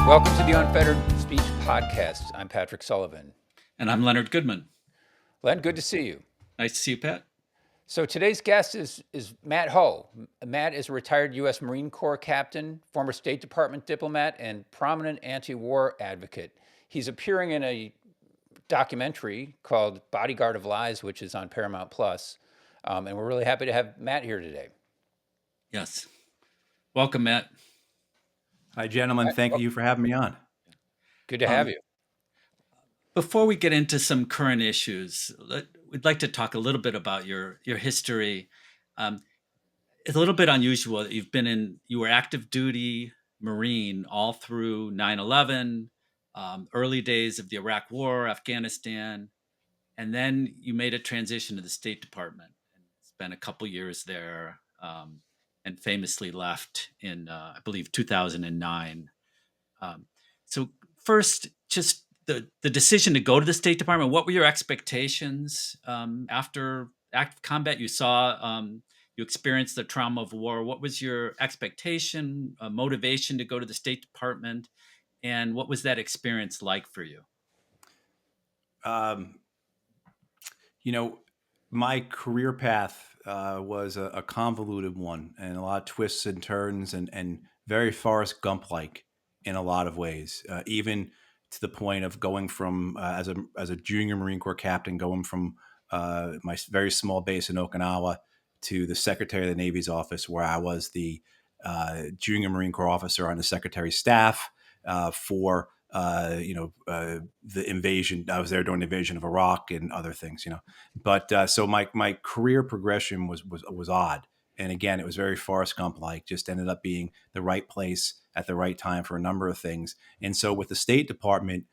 Welcome to the Unfettered Speech Podcast. I'm Patrick Sullivan. And I'm Leonard Goodman. Len, good to see you. Nice to see you, Pat. So today's guest is Matt Ho. Matt is a retired U.S. Marine Corps captain, former State Department diplomat, and prominent anti-war advocate. He's appearing in a documentary called Bodyguard of Lies, which is on Paramount Plus. And we're really happy to have Matt here today. Yes. Welcome, Matt. Hi, gentlemen. Thank you for having me on. Good to have you. Before we get into some current issues, we'd like to talk a little bit about your history. It's a little bit unusual. You were active duty Marine all through 9/11, early days of the Iraq War, Afghanistan, and then you made a transition to the State Department and spent a couple years there, and famously left in, I believe, 2009. So first, just the decision to go to the State Department. What were your expectations after active combat? You saw, you experienced the trauma of war. What was your expectation, motivation to go to the State Department, and what was that experience like for you? My career path was a convoluted one, and a lot of twists and turns, and very Forrest Gump-like in a lot of ways. Even to the point of going from as a junior Marine Corps captain, going from my very small base in Okinawa to the Secretary of the Navy's office, where I was the junior Marine Corps officer on the Secretary's staff for the invasion. I was there during the invasion of Iraq and other things, But so my career progression was odd. And again, it was very Forrest Gump-like, just ended up being the right place at the right time for a number of things. And so with the State Department,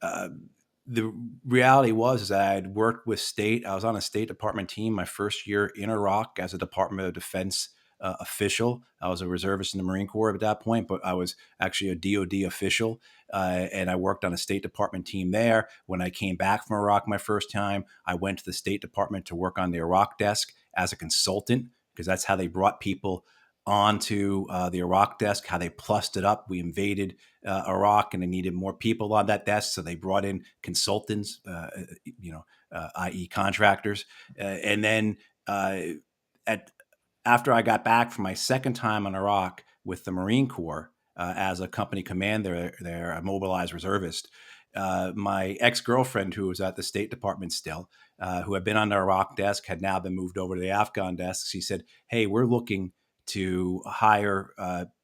the reality was that I had worked with state. I was on a State Department team my first year in Iraq as a Department of Defense official. I was a reservist in the Marine Corps at that point, but I was actually a DOD official, and I worked on a State Department team there. When I came back from Iraq my first time, I went to the State Department to work on the Iraq desk as a consultant, because that's how they brought people onto the Iraq desk, how they plussed it up. We invaded Iraq and they needed more people on that desk, so they brought in consultants, i.e. contractors. And then after I got back from my second time in Iraq with the Marine Corps as a company commander there, a mobilized reservist, my ex-girlfriend, who was at the State Department still, who had been on the Iraq desk, had now been moved over to the Afghan desk. She said, "Hey, we're looking to hire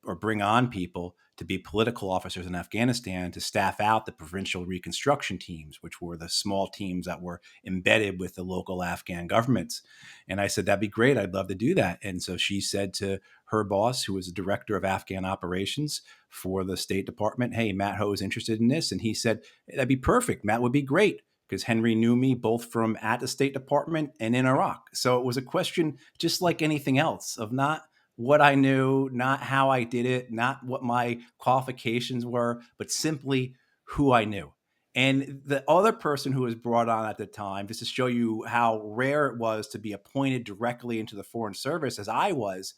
or bring on people to be political officers in Afghanistan to staff out the provincial reconstruction teams," which were the small teams that were embedded with the local Afghan governments. And I said, "That'd be great. I'd love to do that." And so she said to her boss, who was the director of Afghan operations for the State Department, "Hey, Matt Ho is interested in this." And he said, "That'd be perfect. Matt would be great." Because Henry knew me both from at the State Department and in Iraq. So it was a question, just like anything else, of not what I knew, not how I did it, not what my qualifications were, but simply who I knew. And the other person who was brought on at the time, just to show you how rare it was to be appointed directly into the Foreign Service, as I was,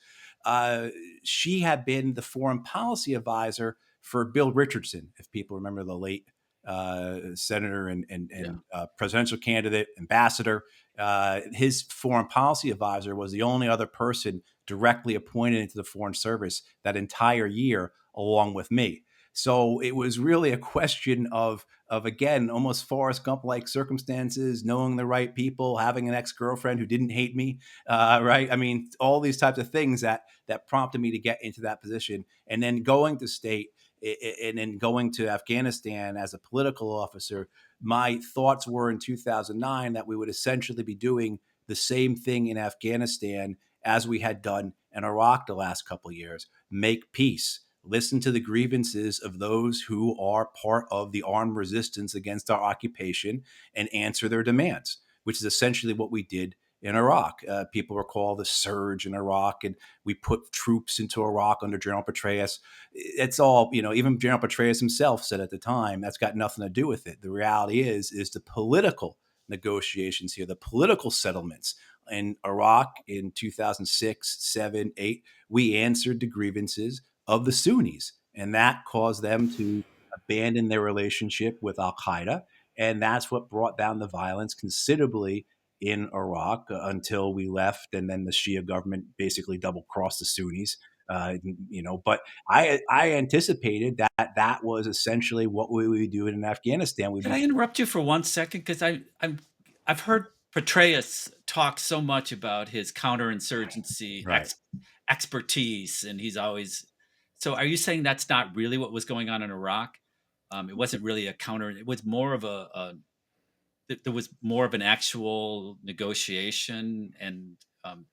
she had been the foreign policy advisor for Bill Richardson, if people remember, the late senator and presidential candidate, ambassador. His foreign policy advisor was the only other person directly appointed into the Foreign Service that entire year, along with me. So it was really a question of again, almost Forrest Gump-like circumstances, knowing the right people, having an ex-girlfriend who didn't hate me, right? I mean, all these types of things that prompted me to get into that position. And then going to state and then going to Afghanistan as a political officer, my thoughts were in 2009 that we would essentially be doing the same thing in Afghanistan as we had done in Iraq the last couple of years: make peace, listen to the grievances of those who are part of the armed resistance against our occupation, and answer their demands, which is essentially what we did in Iraq. People recall the surge in Iraq, and we put troops into Iraq under General Petraeus. It's all, even General Petraeus himself said at the time, that's got nothing to do with it. The reality is the political negotiations here, the political settlements. In Iraq in 2006, 7, 8, we answered the grievances of the Sunnis. And that caused them to abandon their relationship with Al Qaeda. And that's what brought down the violence considerably in Iraq until we left. And then the Shia government basically double crossed the Sunnis. But I anticipated that that was essentially what we would do in Afghanistan. We'd Can be I interrupt you for 1 second? Because I've heard Petraeus talk so much about his counterinsurgency right. expertise, and he's always. So, are you saying that's not really what was going on in Iraq? It wasn't really a counter. It was more of there was more of an actual negotiation and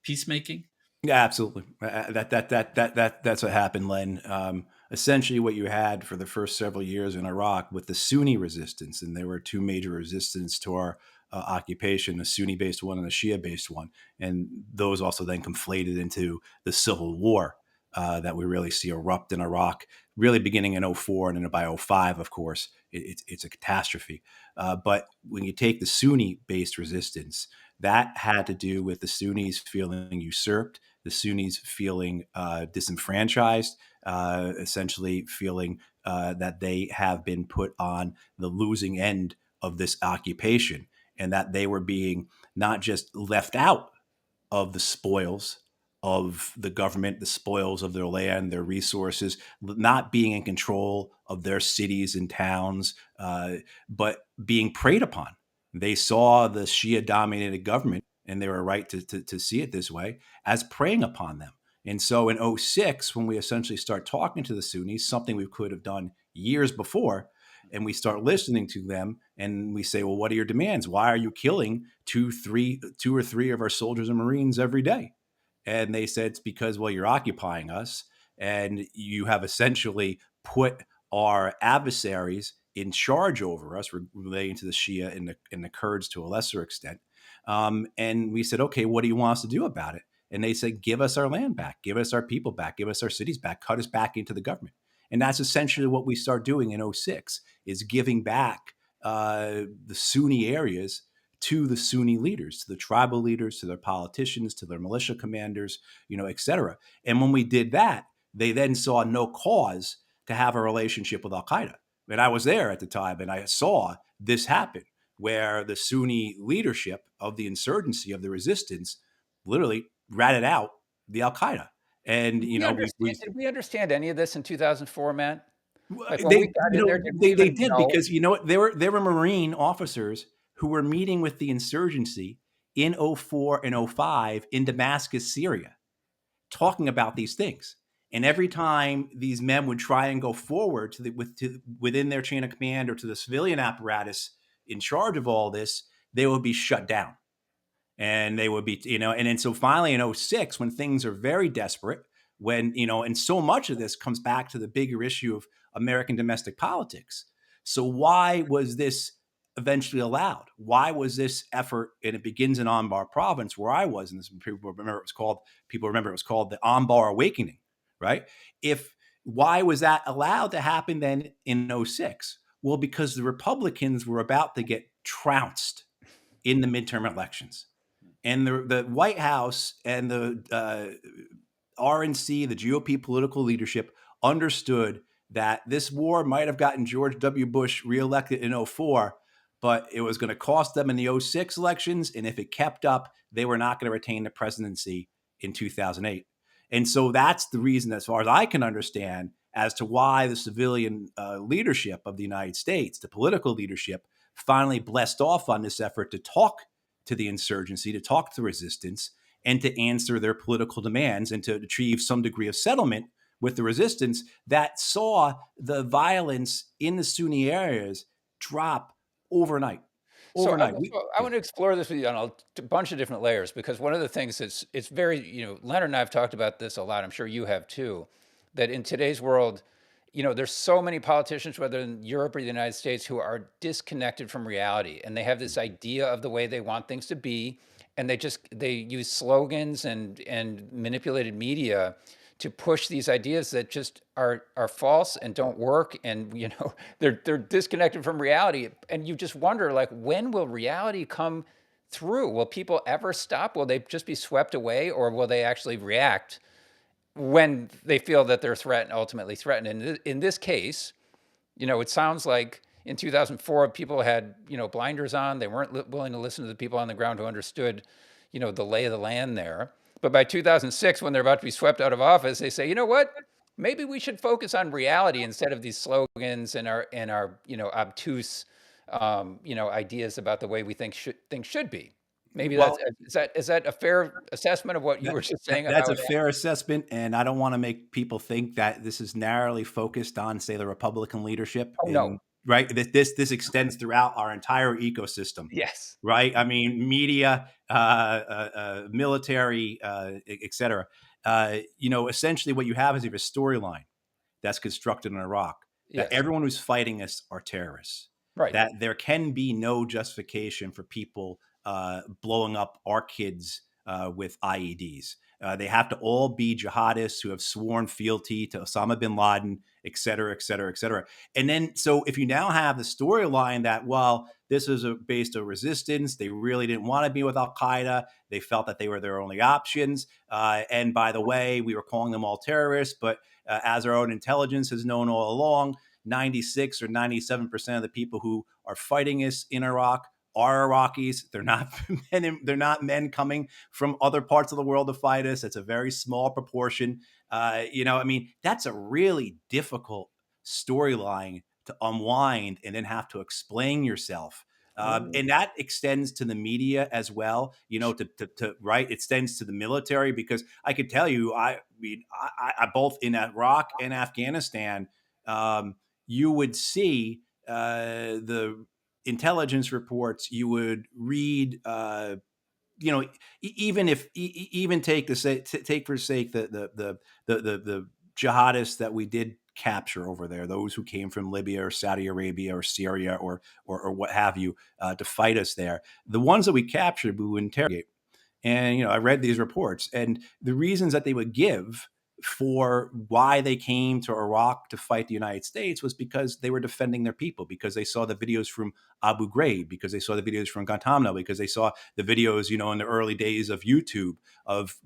peacemaking. Yeah, absolutely. That's what happened, Len. Essentially, what you had for the first several years in Iraq with the Sunni resistance, and there were two major resistance to our occupation: a Sunni-based one and a Shia-based one, and those also then conflated into the civil war that we really see erupt in Iraq, really beginning in '04, and then by '05, of course, it's a catastrophe. But when you take the Sunni-based resistance, that had to do with the Sunnis feeling usurped, the Sunnis feeling disenfranchised, essentially feeling that they have been put on the losing end of this occupation, and that they were being not just left out of the spoils of the government, the spoils of their land, their resources, not being in control of their cities and towns, but being preyed upon. They saw the Shia dominated government, and they were right to see it this way, as preying upon them. And so in '06, when we essentially start talking to the Sunnis, something we could have done years before, and we start listening to them and we say, well, what are your demands? Why are you killing two or three of our soldiers and Marines every day? And they said, it's because, well, you're occupying us and you have essentially put our adversaries in charge over us, relating to the Shia and the Kurds to a lesser extent. And we said, okay, what do you want us to do about it? And they said, give us our land back, give us our people back, give us our cities back, cut us back into the government. And that's essentially what we start doing in '06, is giving back the Sunni areas to the Sunni leaders, to the tribal leaders, to their politicians, to their militia commanders, et cetera. And when we did that, they then saw no cause to have a relationship with Al Qaeda. And I was there at the time, and I saw this happen, where the Sunni leadership of the insurgency, of the resistance, literally ratted out the Al Qaeda. And Did we understand any of this in 2004, Matt? Like when we they got in there, did we they even did, know? because what, there were Marine officers who were meeting with the insurgency in '04 and '05 in Damascus, Syria, talking about these things. And every time these men would try and go forward within their chain of command or to the civilian apparatus in charge of all this, they would be shut down. And they would be, and then so finally in '06, when things are very desperate, when, and so much of this comes back to the bigger issue of American domestic politics. So why was this eventually allowed? Why was this effort, and it begins in Anbar province where I was, and this, people remember it was called the Anbar Awakening, right? Why was that allowed to happen then in '06? Well, because the Republicans were about to get trounced in the midterm elections. And the White House and the RNC, the GOP political leadership, understood that this war might have gotten George W. Bush reelected in '04, but it was going to cost them in the '06 elections. And if it kept up, they were not going to retain the presidency in 2008. And so that's the reason, as far as I can understand, as to why the civilian leadership of the United States, the political leadership, finally blessed off on this effort to talk to the insurgency, to talk to resistance, and to answer their political demands and to achieve some degree of settlement with the resistance that saw the violence in the Sunni areas drop overnight. So I, Overnight. so I want to explore this with you on a bunch of different layers, because one of the things that's it's very, Leonard and I have talked about this a lot. I'm sure you have too, that in today's world, there's so many politicians, whether in Europe or the United States, who are disconnected from reality, and they have this idea of the way they want things to be, and they use slogans and manipulated media to push these ideas that just are false and don't work, and they're disconnected from reality, and you just wonder, like, when will reality come through? Will people ever stop? Will they just be swept away, or will they actually react when they feel that they're ultimately threatened. And in this case, it sounds like in 2004, people had, blinders on. They weren't willing to listen to the people on the ground who understood, the lay of the land there. But by 2006, when they're about to be swept out of office, they say, you know what? Maybe we should focus on reality instead of these slogans and our obtuse, ideas about the way we think things should be. Maybe Well, is that a fair assessment of what you That, were just saying of that's how a it happened? fair assessment, and I don't want to make people think that this is narrowly focused on, say, the Republican leadership. Oh no. Right, this extends throughout our entire ecosystem. Yes. Right, I mean, media, military, et cetera. Essentially, what you have is you have a storyline that's constructed in Iraq that Yes. everyone who's fighting us are terrorists. Right. That there can be no justification for people blowing up our kids with IEDs. They have to all be jihadists who have sworn fealty to Osama bin Laden, et cetera, et cetera, et cetera. And then, so if you now have the storyline that, well, this is based on resistance, they really didn't want to be with Al Qaeda, they felt that they were their only options. And by the way, we were calling them all terrorists, but as our own intelligence has known all along, 96 or 97% of the people who are fighting us in Iraq are Iraqis. They're not men. They're not men coming from other parts of the world to fight us. It's a very small proportion. I mean, that's a really difficult storyline to unwind and then have to explain yourself. Well, And that extends to the media as well, to right, it extends to the military, because I could tell you, I mean, I both in Iraq and Afghanistan, you would see the intelligence reports, you would read, even if even take take for sake the jihadists that we did capture over there, those who came from Libya or Saudi Arabia or Syria or what have you, to fight us there. The ones that we captured, we would interrogate. And I read these reports, and the reasons that they would give for why they came to Iraq to fight the United States was because they were defending their people, because they saw the videos from Abu Ghraib, because they saw the videos from Guantanamo, because they saw the videos, in the early days of YouTube of,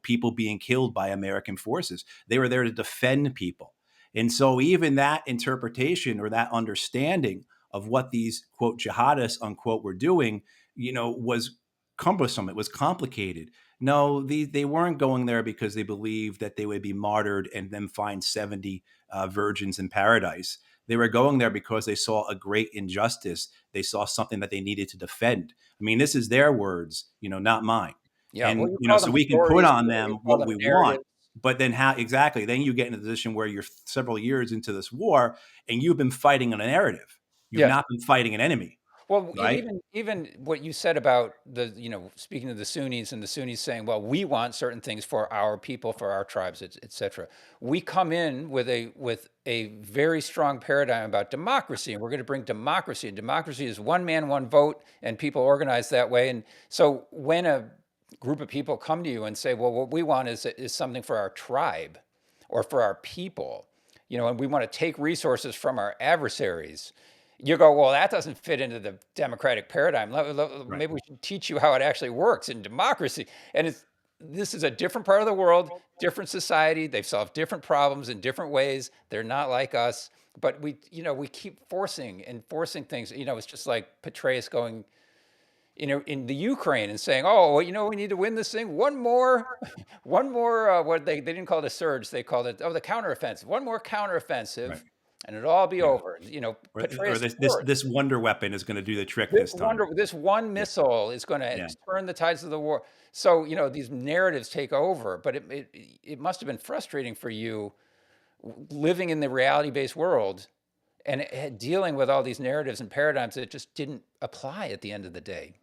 people being killed by American forces. They were there to defend people. And so even that interpretation or that understanding of what these, quote, jihadists, unquote, were doing, was cumbersome. It was complicated. No, they weren't going there because they believed that they would be martyred and then find 70 virgins in paradise. They were going there because they saw a great injustice. They saw something that they needed to defend. I mean, this is their words, not mine. yeah. Well, And, you call so them we can put stories, on you them call what them we want. narratives. But then how exactly? Then you get in a position where you're several years into this war and you've been fighting a narrative. You've Yes. not been fighting an enemy, Well, right? even what you said about speaking of the Sunnis and the Sunnis saying, well, we want certain things for our people, for our tribes, et cetera. We come in with a very strong paradigm about democracy, and we're going to bring democracy. And democracy is one man, one vote, and people organize that way. And so when a group of people come to you and say, well, what we want is something for our tribe or for our people, and we want to take resources from our adversaries, you go, well, that doesn't fit into the democratic paradigm. Right. Maybe we should teach you how it actually works in democracy. And this is a different part of the world, different society. They've solved different problems in different ways. They're not like us. But we keep forcing and forcing things. It's just like Petraeus going, in the Ukraine and saying, oh, well, we need to win this thing. One more, one more, what they didn't call it a surge. They called it, the counteroffensive. One more counteroffensive, Right. and it'll all be Yeah. over. Or Petraeus' this words. this wonder weapon is going to do the trick this time. This one Yeah. missile is going to Yeah. turn the tides of the war. So these narratives take over, but it must have been frustrating for you living in the reality-based world and dealing with all these narratives and paradigms that just didn't apply at the end of the day.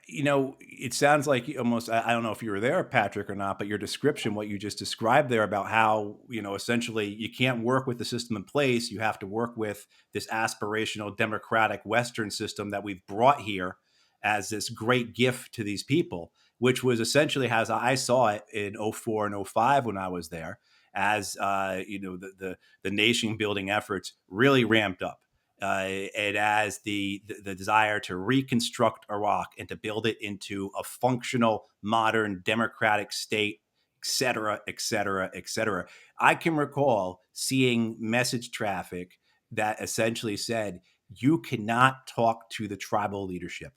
It sounds like almost, I don't know if you were there, Patrick, or not, but your description, what you just described there about how, essentially you can't work with the system in place. You have to work with this aspirational democratic Western system that we've brought here as this great gift to these people, which was essentially, as I saw it in '04 and '05 when I was there, as, the nation building efforts really ramped up. And as the desire to reconstruct Iraq and to build it into a functional, modern, democratic state cetera, et cetera, et cetera. I can recall seeing message traffic that essentially said, you cannot talk to the tribal leadership.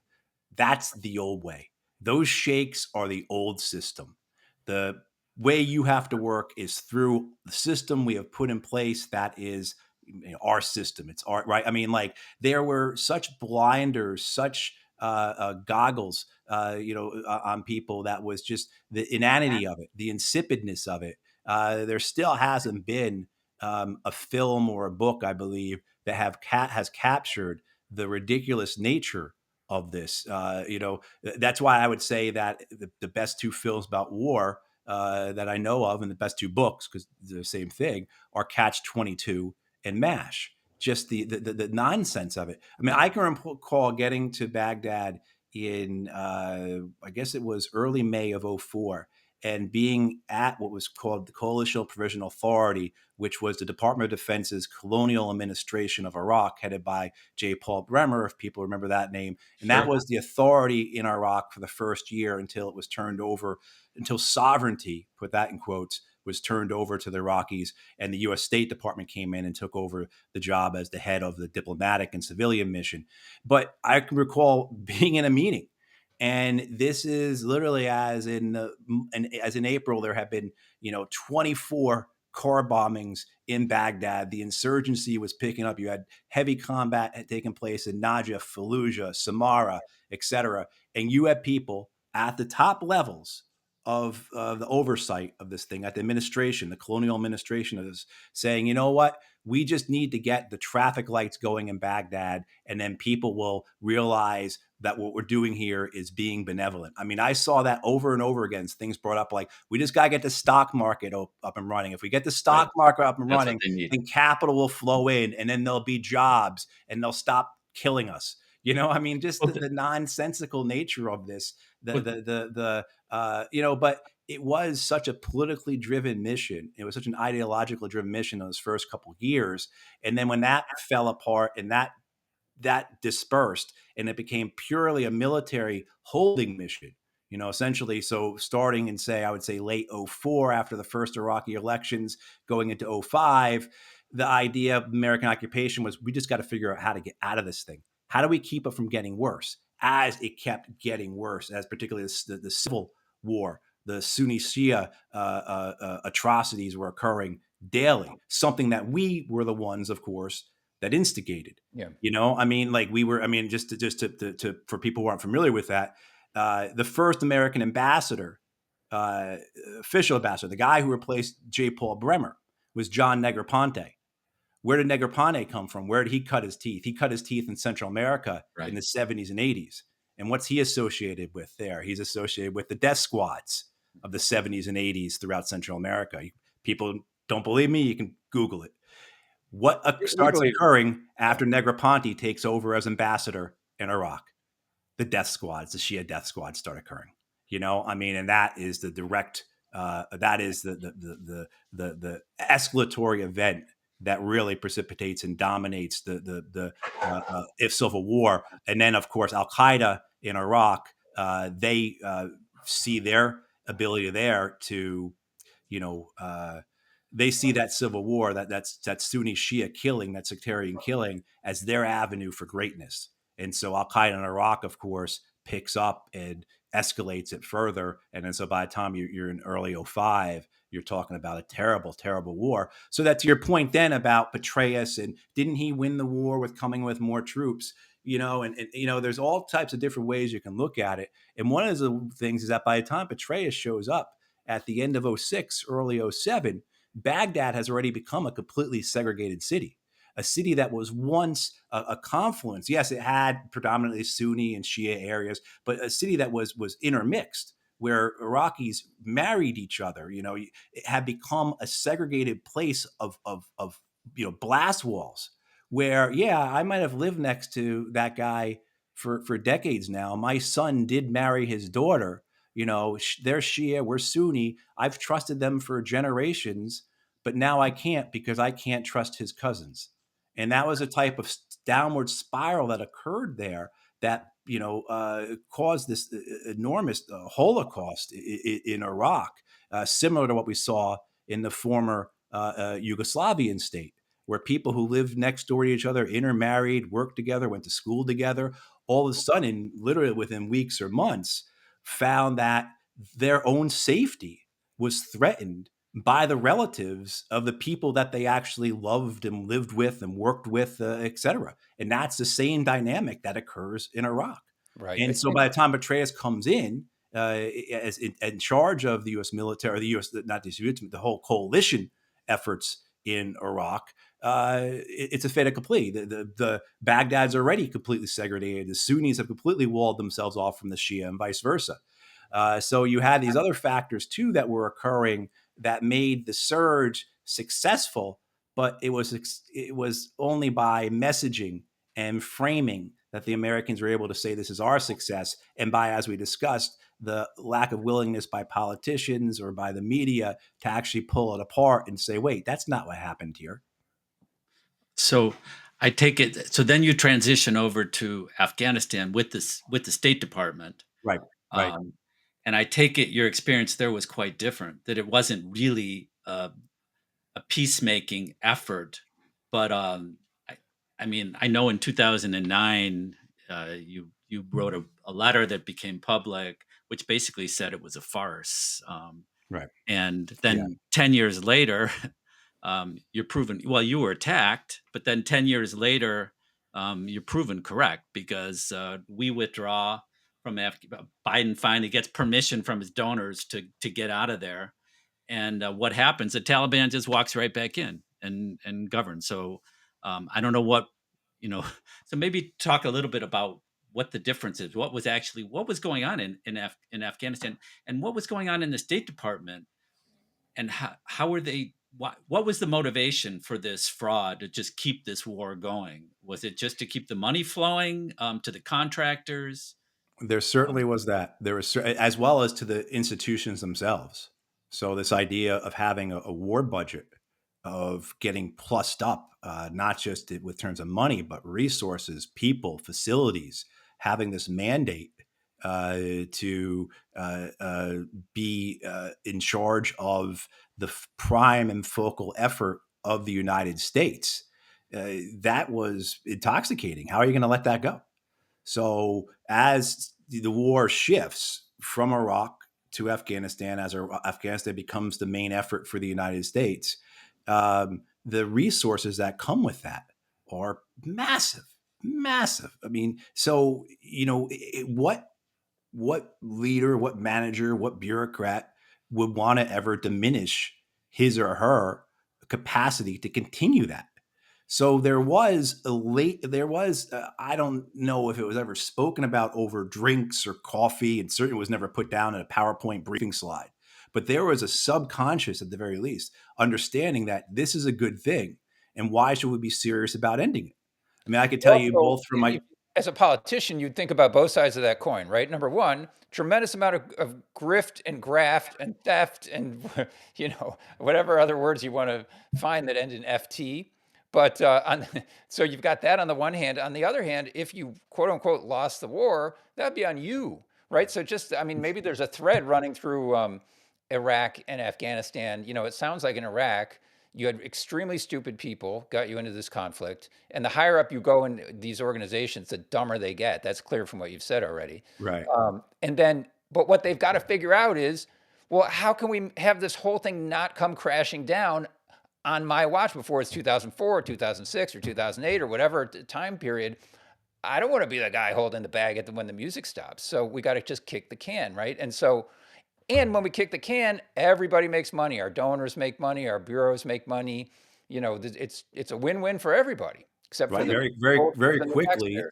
That's the old way. Those sheikhs are the old system. The way you have to work is through the system we have put in place that is, our system. It's our right. I mean, like, there were such blinders, such goggles, on people, that was just the inanity of it, the insipidness of it. There still hasn't been a film or a book, I believe, that has captured the ridiculous nature of this. That's why I would say that the best two films about war that I know of, and the best two books, because they're the same thing, are Catch 22 and MASH. Just the nonsense of it. I mean, I can recall getting to Baghdad in I guess it was early May of '04, and being at what was called the Coalitional Provisional Authority, which was the Department of Defense's colonial administration of Iraq, headed by J. Paul Bremer, if people remember that name. And that Sure. was the authority in Iraq for the first year until it was turned over, until sovereignty, put that in quotes, was turned over to the Iraqis, and the U.S. State Department came in and took over the job as the head of the diplomatic and civilian mission. But I can recall being in a meeting, and this is literally as in April, there have been 24 car bombings in Baghdad. The insurgency was picking up. You had heavy combat had taken place in Najaf, Fallujah, Samarra, etc. And you had people at the top levels of the oversight of this thing, at the administration, the colonial administration of this, saying, you know what, we just need to get the traffic lights going in Baghdad, and then people will realize that what we're doing here is being benevolent. I mean, I saw that over and over again. Things brought up like, we just got to get the stock market up and running. If we get the stock market up and That's what running, they need. then capital will flow in, and then there'll be jobs, and they'll stop killing us. I mean, just Well, the nonsensical nature of this, well, but it was such a politically driven mission. It was such an ideological driven mission in those first couple of years. And then when that fell apart and that dispersed, and it became purely a military holding mission, essentially. So starting in, I would say late '04, after the first Iraqi elections, going into '05, the idea of American occupation was, we just got to figure out how to get out of this thing. How do we keep it from getting worse? As it kept getting worse, as particularly the civil war, the Sunni Shia atrocities were occurring daily, something that we were the ones, of course, that instigated. Yeah. I mean, like, we were, I mean, just to for people who aren't familiar with that, the first American ambassador, official ambassador, the guy who replaced J. Paul Bremer, was John Negroponte. Where did Negroponte come from? Where did he cut his teeth? He cut his teeth in Central America in right. the 70s and 80s. And what's he associated with there? He's associated with the death squads of the 70s and 80s throughout Central America. People don't believe me? You can Google it. What We starts believe it. occurring after Negroponte takes over as ambassador in Iraq? The death squads, the Shia death squads, start occurring. I mean, and that is the direct, that is the escalatory event that really precipitates and dominates the if civil war. And then, of course, Al Qaeda in Iraq, they see their ability there to, you know, they see that civil war, that Sunni Shia killing, that sectarian killing, as their avenue for greatness. And so Al Qaeda in Iraq, of course, picks up and escalates it further. And then so by the time you're in early '05, you're talking about a terrible, terrible war. So that, to your point then about Petraeus, and didn't he win the war with coming with more troops? There's all types of different ways you can look at it. And one of the things is that by the time Petraeus shows up at the end of '06, early '07, Baghdad has already become a completely segregated city, a city that was once a confluence. Yes, it had predominantly Sunni and Shia areas, but a city that was intermixed, where Iraqis married each other. It had become a segregated place of blast walls, where, yeah, I might have lived next to that guy for decades now. My son did marry his daughter. They're Shia, we're Sunni. I've trusted them for generations, but now I can't, because I can't trust his cousins. And that was a type of downward spiral that occurred there that, caused this enormous Holocaust in Iraq. similar to what we saw in the former Yugoslavian state, where people who lived next door to each other, intermarried, worked together, went to school together, all of a sudden, literally within weeks or months, found that their own safety was threatened by the relatives of the people that they actually loved and lived with and worked with, et cetera. And that's the same dynamic that occurs in Iraq. Right. And so by the time Petraeus comes in, as in charge of the U.S. military, the U.S. not the U.S. the whole coalition efforts in Iraq, it's a fait accompli. The Baghdad's already completely segregated. The Sunnis have completely walled themselves off from the Shia, and vice versa. So you had these other factors too that were occurring that made the surge successful, but it was only by messaging and framing that the Americans were able to say this is our success, and by, as we discussed, the lack of willingness by politicians or by the media to actually pull it apart and say, wait, that's not what happened here. So I take it. So then you transition over to Afghanistan with the State Department, Right, right. and I take it your experience there was quite different. That it wasn't really a peacemaking effort, but I mean, I know in 2009 you wrote a letter that became public, which basically said it was a farce. Right. And Yeah. then 10 years later, you're proven, well, you were attacked, but then 10 years later, you're proven correct because we withdraw from Biden finally gets permission from his donors to get out of there. And what happens? The Taliban just walks right back in and governs. So I don't know what, you know, so maybe talk a little bit about what the difference is. What was going on in Afghanistan, and what was going on in the State Department, and how were they? What was the motivation for this fraud to just keep this war going? Was it just to keep the money flowing to the contractors? There certainly was that. There was, as well as to the institutions themselves. So this idea of having a war budget, of getting plussed up, not just with terms of money, but resources, people, facilities, having this mandate to be in charge of the prime and focal effort of the United States. That was intoxicating. How are you going to let that go? So as the war shifts from Iraq to Afghanistan, as Afghanistan becomes the main effort for the United States, the resources that come with that are massive, massive. I mean, so what leader, what manager, what bureaucrat would want to ever diminish his or her capacity to continue that? So there was I don't know if it was ever spoken about over drinks or coffee, and certainly was never put down in a PowerPoint briefing slide. But there was a subconscious, at the very least, understanding that this is a good thing, and why should we be serious about ending it? I mean, I could tell you Also, both from my as a politician, you'd think about both sides of that coin, right? Number one, tremendous amount of grift and graft and theft and whatever other words you want to find that end in FT. But so you've got that on the one hand. On the other hand, if you quote unquote lost the war, that'd be on you, right? So just, I mean, maybe there's a thread running through Iraq and Afghanistan. It sounds like in Iraq, you had extremely stupid people got you into this conflict, and the higher up you go in these organizations, the dumber they get. That's clear from what you've said already. right. But what they've got to figure out is, well, how can we have this whole thing not come crashing down on my watch before it's 2004, 2006, or 2008, or whatever time period? I don't want to be the guy holding the bag when the music stops. So we got to just kick the can, right? And when we kick the can, everybody makes money. Our donors make money. Our bureaus make money. It's a win-win for everybody, except for Right. the Very, very, very and the quickly. taxpayers.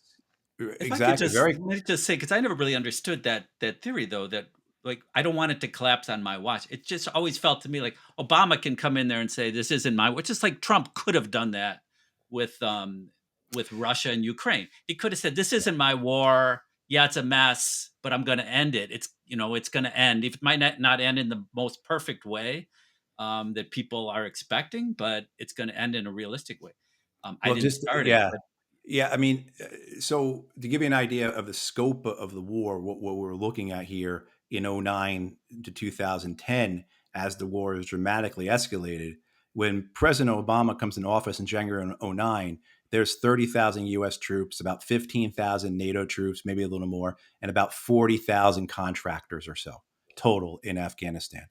If I could Exactly. Very. let me just say, because I never really understood that theory, though, that like I don't want it to collapse on my watch. It just always felt to me like Obama can come in there and say this isn't my watch. Just like Trump could have done that with Russia and Ukraine. He could have said this isn't my war. Yeah, it's a mess, but I'm going to end it. It's going to end. If it might not end in the most perfect way that people are expecting, but it's going to end in a realistic way. I Well, didn't just start it, yeah. but Yeah, I mean, so to give you an idea of the scope of the war, what we're looking at here in '09 to 2010, as the war is dramatically escalated. When President Obama comes into office in January of 2009, there's 30,000 U.S. troops, about 15,000 NATO troops, maybe a little more, and about 40,000 contractors or so total in Afghanistan.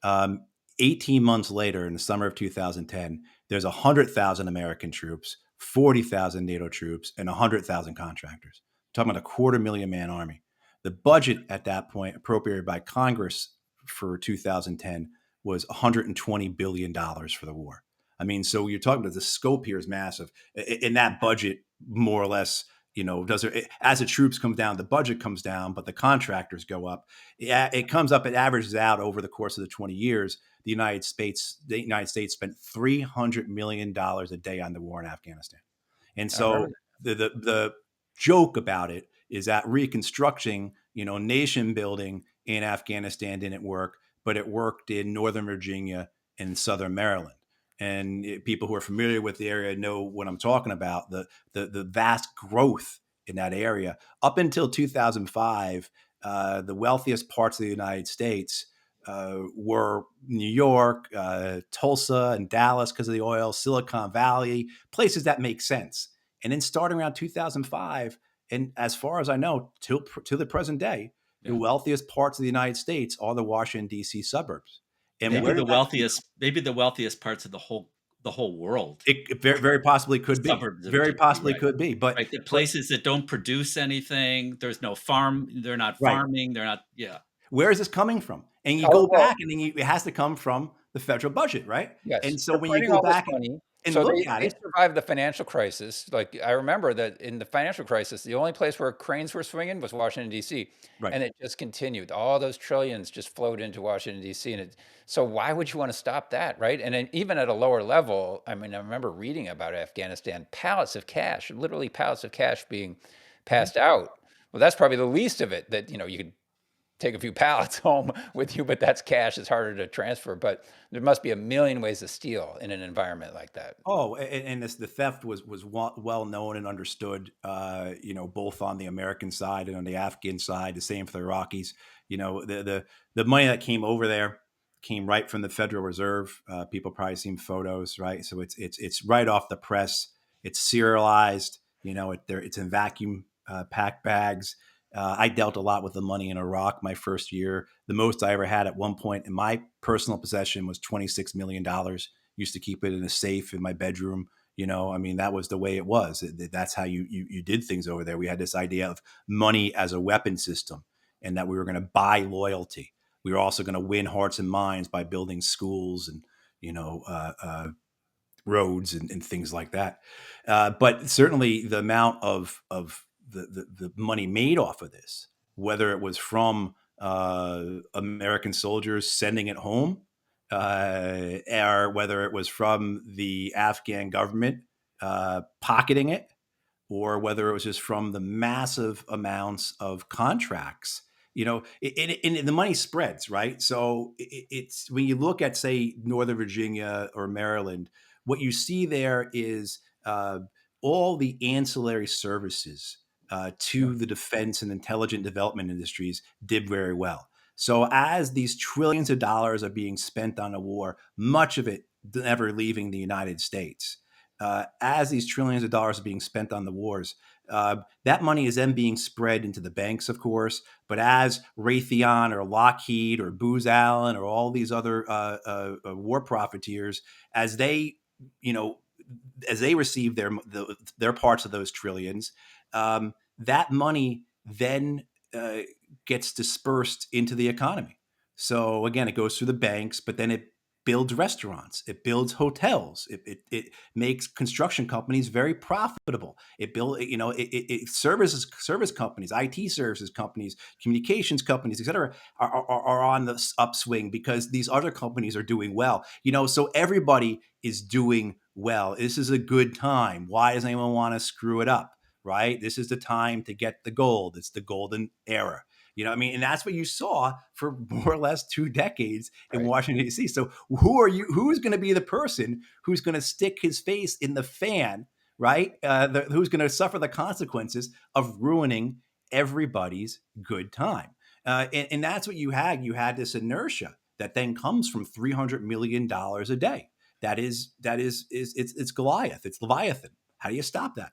Um, 18 months later, in the summer of 2010, there's 100,000 American troops, 40,000 NATO troops, and 100,000 contractors. We're talking about a 250,000 man army. The budget at that point, appropriated by Congress for 2010, was $120 billion for the war. I mean, so you're talking about the scope here is massive. In that budget, more or less, as the troops come down, the budget comes down, but the contractors go up. Yeah, it comes up, it averages out over the course of the 20 years. The United States spent $300 million a day on the war in Afghanistan. And I remember so the joke about it is that reconstructing, nation building in Afghanistan didn't work, but it worked in Northern Virginia and Southern Maryland. And people who are familiar with the area know what I'm talking about, the vast growth in that area. Up until 2005, the wealthiest parts of the United States were New York, Tulsa, and Dallas because of the oil, Silicon Valley, places that make sense. And then starting around 2005, and as far as I know, to the present day, the wealthiest parts of the United States are the Washington, D.C. suburbs. And Maybe where the did that wealthiest parts of the whole world. it very possibly could be. Suburbs of Very DC, possibly right? could be. But Right, the places that don't produce anything. There's no farm. They're not right, farming. They're not. Yeah. where is this coming from? And you Oh, go well, back, and then it has to come from the federal budget, right? yes, And so they're when you printing go all this back money. and So look at they it, survived the financial crisis. Like I remember that in the financial crisis, the only place where cranes were swinging was Washington D.C. right? And it just continued. All those trillions just flowed into Washington D.C. So why would you want to stop that, right? And then even at a lower level, I mean, I remember reading about Afghanistan, pallets of cash, literally pallets of cash being Mhm. passed out. Well, that's probably the least of it that you could take a few pallets home with you, but that's cash. It's harder to transfer. But there must be a million ways to steal in an environment like that. Oh, and the theft was well known and understood, both on the American side and on the Afghan side. The same for the Iraqis. The money that came over there came right from the Federal Reserve. People probably seen photos, right? So it's right off the press. It's serialized. It's in vacuum packed bags. I dealt a lot with the money in Iraq my first year. The most I ever had at one point in my personal possession was $26 million. Used to keep it in a safe in my bedroom. I mean, that was the way it was. That's how you did things over there. We had this idea of money as a weapon system, and that we were going to buy loyalty. We were also going to win hearts and minds by building schools and roads and things like that. But certainly, the amount of the money made off of this, whether it was from American soldiers sending it home, or whether it was from the Afghan government pocketing it, or whether it was just from the massive amounts of contracts. The money spreads, right? So it's when you look at, say, Northern Virginia or Maryland, what you see there is all the ancillary services Yeah. to the defense and intelligent development industries did very well. So as these trillions of dollars are being spent on a war, much of it never leaving the United States, as these trillions of dollars are being spent on the wars, that money is then being spread into the banks, of course. But as Raytheon or Lockheed or Booz Allen or all these other war profiteers, as they, you know, as they receive their parts of those trillions, that money then gets dispersed into the economy. So again, it goes through the banks, but then it builds restaurants, it builds hotels, it makes construction companies very profitable. It service companies, IT services companies, communications companies, et cetera, are on the upswing because these other companies are doing well. So everybody is doing well. This is a good time. Why does anyone want to screw it up? Right? This is the time to get the gold. It's the golden era. I mean, and that's what you saw for more or less 2 decades in Right. Washington, D.C. So who's going to be the person who's going to stick his face in the fan, right? Who's going to suffer the consequences of ruining everybody's good time? And that's what you had. You had this inertia that then comes from $300 million a day. It's Goliath, it's Leviathan. How do you stop that?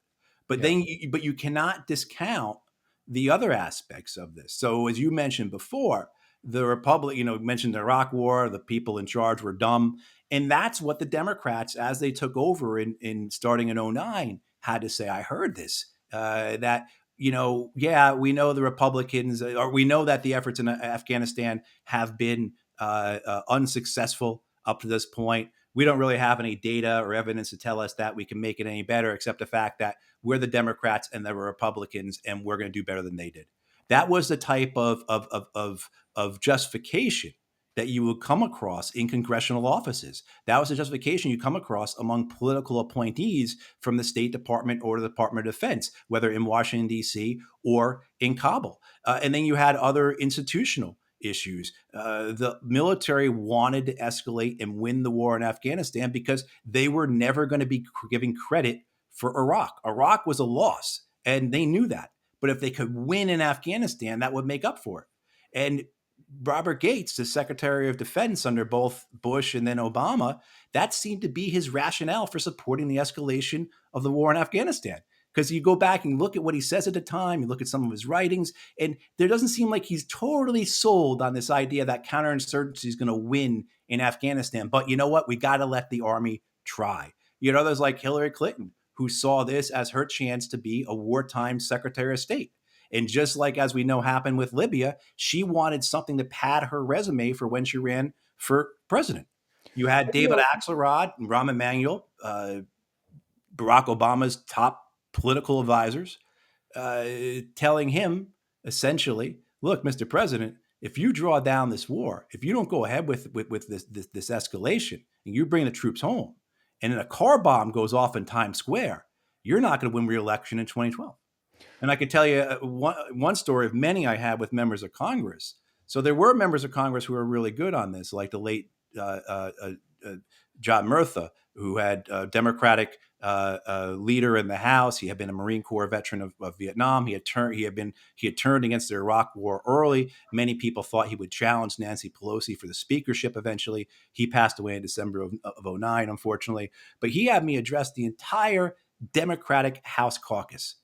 But Yeah. but you cannot discount the other aspects of this. So as you mentioned before, the Republic, mentioned the Iraq War, the people in charge were dumb. And that's what the Democrats, as they took over in starting in 2009, had to say. I heard this, that, yeah, we know the Republicans, or we know that the efforts in Afghanistan have been unsuccessful up to this point. We don't really have any data or evidence to tell us that we can make it any better, except the fact that we're the Democrats and they're Republicans, and we're going to do better than they did. That was the type of justification that you would come across in congressional offices. That was the justification you come across among political appointees from the State Department or the Department of Defense, whether in Washington, D.C. or in Kabul. And then you had other institutional issues. The military wanted to escalate and win the war in Afghanistan because they were never going to be giving credit for Iraq. Iraq was a loss, and they knew that. But if they could win in Afghanistan, that would make up for it. And Robert Gates, the Secretary of Defense under both Bush and then Obama, that seemed to be his rationale for supporting the escalation of the war in Afghanistan. Because you go back and look at what he says at the time, you look at some of his writings, and there doesn't seem like he's totally sold on this idea that counterinsurgency is going to win in Afghanistan. But you know what? We got to let the army try. You know, there's like Hillary Clinton, who saw this as her chance to be a wartime Secretary of State. And just like as we know happened with Libya, she wanted something to pad her resume for when she ran for president. You had David Axelrod and Rahm Emanuel, Barack Obama's top political advisors, telling him essentially, look, Mr. President, if you draw down this war, if you don't go ahead with this escalation and you bring the troops home, and then a car bomb goes off in Times Square, you're not going to win re-election in 2012. And I could tell you one story of many I had with members of Congress. So there were members of Congress who were really good on this, like the late John Murtha, who had a Democratic leader in the House. He had been a Marine Corps veteran of Vietnam. He had turned against the Iraq War early. Many people thought he would challenge Nancy Pelosi for the speakership eventually. He passed away in December of 2009, unfortunately. But he had me address the entire Democratic House caucus.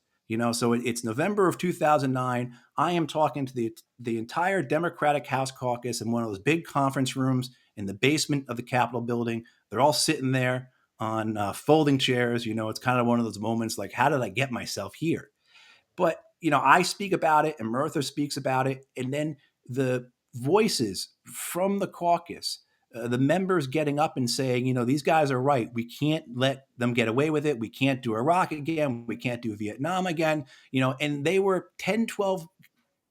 So it's November of 2009. I am talking to the entire Democratic House caucus in one of those big conference rooms in the basement of the Capitol building. They're all sitting there on folding chairs. It's kind of one of those moments like, how did I get myself here? But, I speak about it and Murtha speaks about it. And then the voices from the caucus, the members getting up and saying, these guys are right. We can't let them get away with it. We can't do Iraq again. We can't do Vietnam again. And they were 10, 12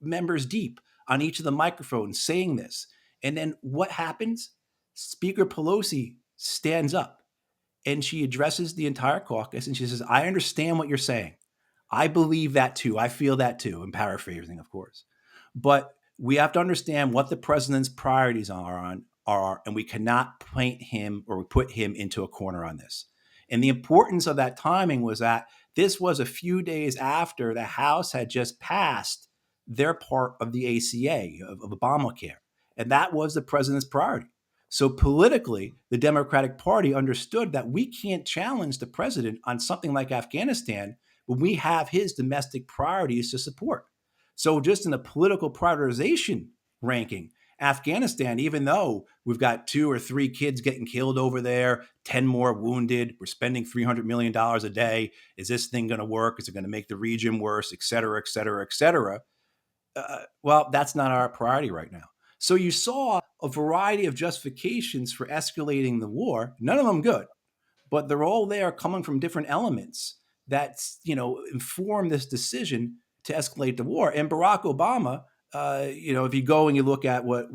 members deep on each of the microphones saying this. And then what happens? Speaker Pelosi stands up and she addresses the entire caucus and she says, I understand what you're saying. I believe that too. I feel that too. I'm paraphrasing, of course. But we have to understand what the president's priorities are, and we cannot paint him or put him into a corner on this. And the importance of that timing was that this was a few days after the House had just passed their part of the ACA, of Obamacare. And that was the president's priority. So politically, the Democratic Party understood that we can't challenge the president on something like Afghanistan when we have his domestic priorities to support. So just in a political prioritization ranking, Afghanistan, even though we've got 2 or 3 kids getting killed over there, 10 more wounded, we're spending $300 million a day. Is this thing going to work? Is it going to make the region worse, et cetera, et cetera, et cetera? Well, that's not our priority right now. So you saw a variety of justifications for escalating the war, none of them good, but they're all there coming from different elements that, inform this decision to escalate the war. And Barack Obama, if you go and you look at what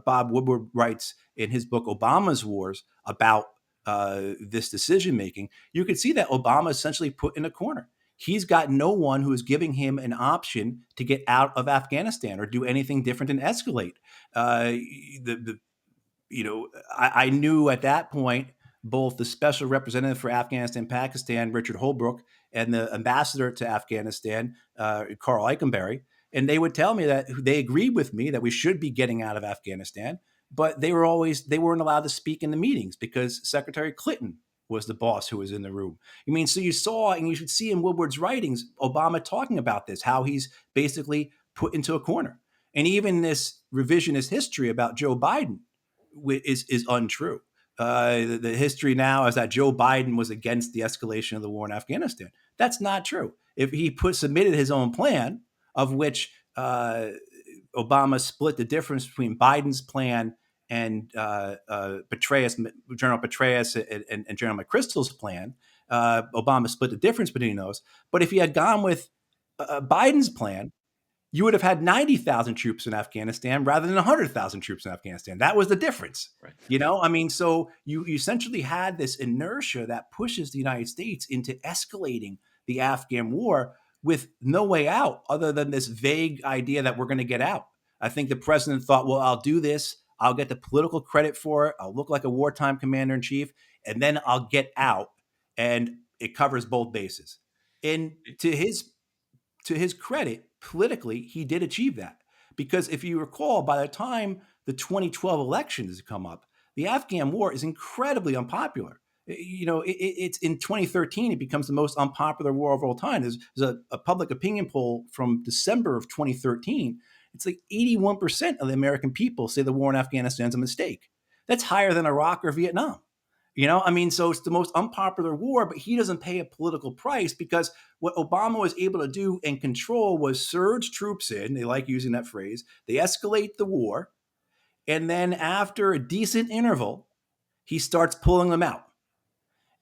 Bob Woodward writes in his book, Obama's Wars, about this decision making, you could see that Obama essentially put in a corner. He's got no one who is giving him an option to get out of Afghanistan or do anything different than escalate. I knew at that point both the special representative for Afghanistan and Pakistan, Richard Holbrooke, and the ambassador to Afghanistan, Carl Eikenberry, and they would tell me that they agreed with me that we should be getting out of Afghanistan, but they weren't allowed to speak in the meetings because Secretary Clinton was the boss who was in the room. I mean, so you saw, and you should see in Woodward's writings, Obama talking about this, how he's basically put into a corner. And even this revisionist history about Joe Biden is untrue. The history now is that Joe Biden was against the escalation of the war in Afghanistan. That's not true. If he submitted his own plan, of which Obama split the difference between Biden's plan and Petraeus, General Petraeus and General McChrystal's plan. Obama split the difference between those. But if he had gone with Biden's plan, you would have had 90,000 troops in Afghanistan rather than 100,000 troops in Afghanistan. That was the difference. Right. You know, I mean, so you essentially had this inertia that pushes the United States into escalating the Afghan war with no way out other than this vague idea that we're going to get out. I think the president thought, well, I'll do this. I'll get the political credit for it. I'll look like a wartime commander in chief, and then I'll get out. And it covers both bases. And to his credit, politically, he did achieve that. Because if you recall, by the time the 2012 elections come up, the Afghan war is incredibly unpopular. You know, it's in 2013, it becomes the most unpopular war of all time. There's a public opinion poll from December of 2013. It's like 81% of the American people say the war in Afghanistan is a mistake. That's higher than Iraq or Vietnam. You know, I mean, so it's the most unpopular war, but he doesn't pay a political price because what Obama was able to do and control was surge troops in. They like using that phrase. They escalate the war. And then after a decent interval, he starts pulling them out.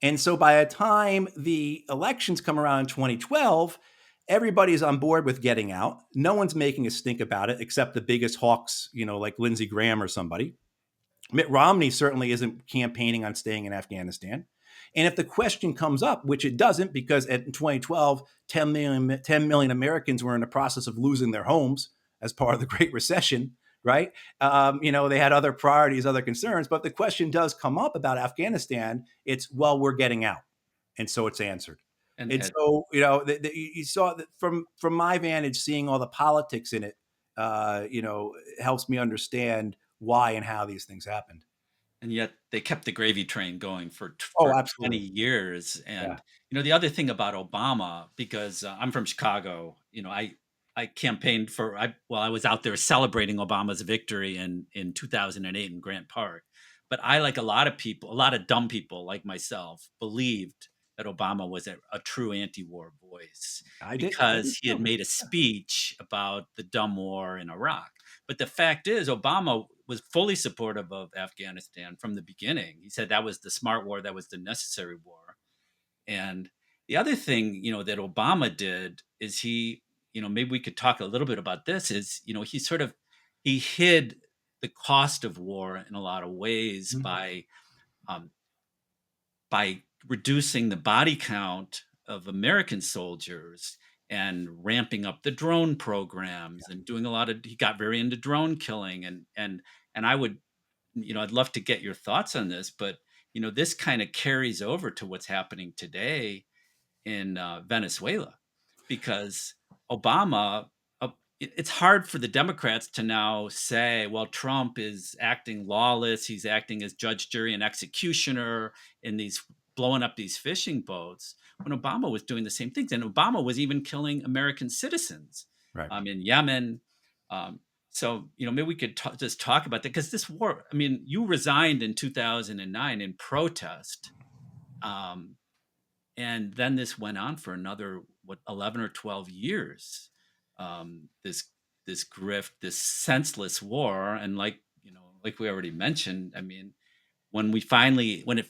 And so by the time the elections come around in 2012, everybody's on board with getting out. No one's making a stink about it except the biggest hawks, you know, like Lindsey Graham or somebody. Mitt Romney certainly isn't campaigning on staying in Afghanistan. And if the question comes up, which it doesn't, because in 2012, 10 million Americans were in the process of losing their homes as part of the Great Recession, right? You know, they had other priorities, other concerns. But the question does come up about Afghanistan. It's, well, we're getting out. And so it's answered. And so, you know, you saw that from my vantage, seeing all the politics in it, you know, helps me understand why and how these things happened. And yet they kept the gravy train going for Absolutely. 20 years. And, Yeah. you know, the other thing about Obama, because I'm from Chicago, you know, I campaigned I was out there celebrating Obama's victory in 2008 in Grant Park. But I, like a lot of people, a lot of dumb people like myself, believed that Obama was a true anti-war voice I did because he had too. made a speech about the dumb war in Iraq. But the fact is, Obama was fully supportive of Afghanistan from the beginning. He said that was the smart war, that was the necessary war. And the other thing, you know, that Obama did is you know, maybe we could talk a little bit about this, is, you know, he hid the cost of war in a lot of ways um, by reducing the body count of American soldiers and ramping up the drone programs and doing he got very into drone killing. And I would, you know, I'd love to get your thoughts on this, but, you know, this kind of carries over to what's happening today in Venezuela, because Obama, it's hard for the Democrats to now say, well, Trump is acting lawless. He's acting as judge, jury, and executioner in these blowing up these fishing boats, when Obama was doing the same things. And Obama was even killing American citizens Right. in Yemen. So, you know, maybe we could just talk about that, because this war, I mean, you resigned in 2009 in protest. And then this went on for another 11 or 12 years. This grift, this senseless war, and, like, you know, like we already mentioned, I mean, when it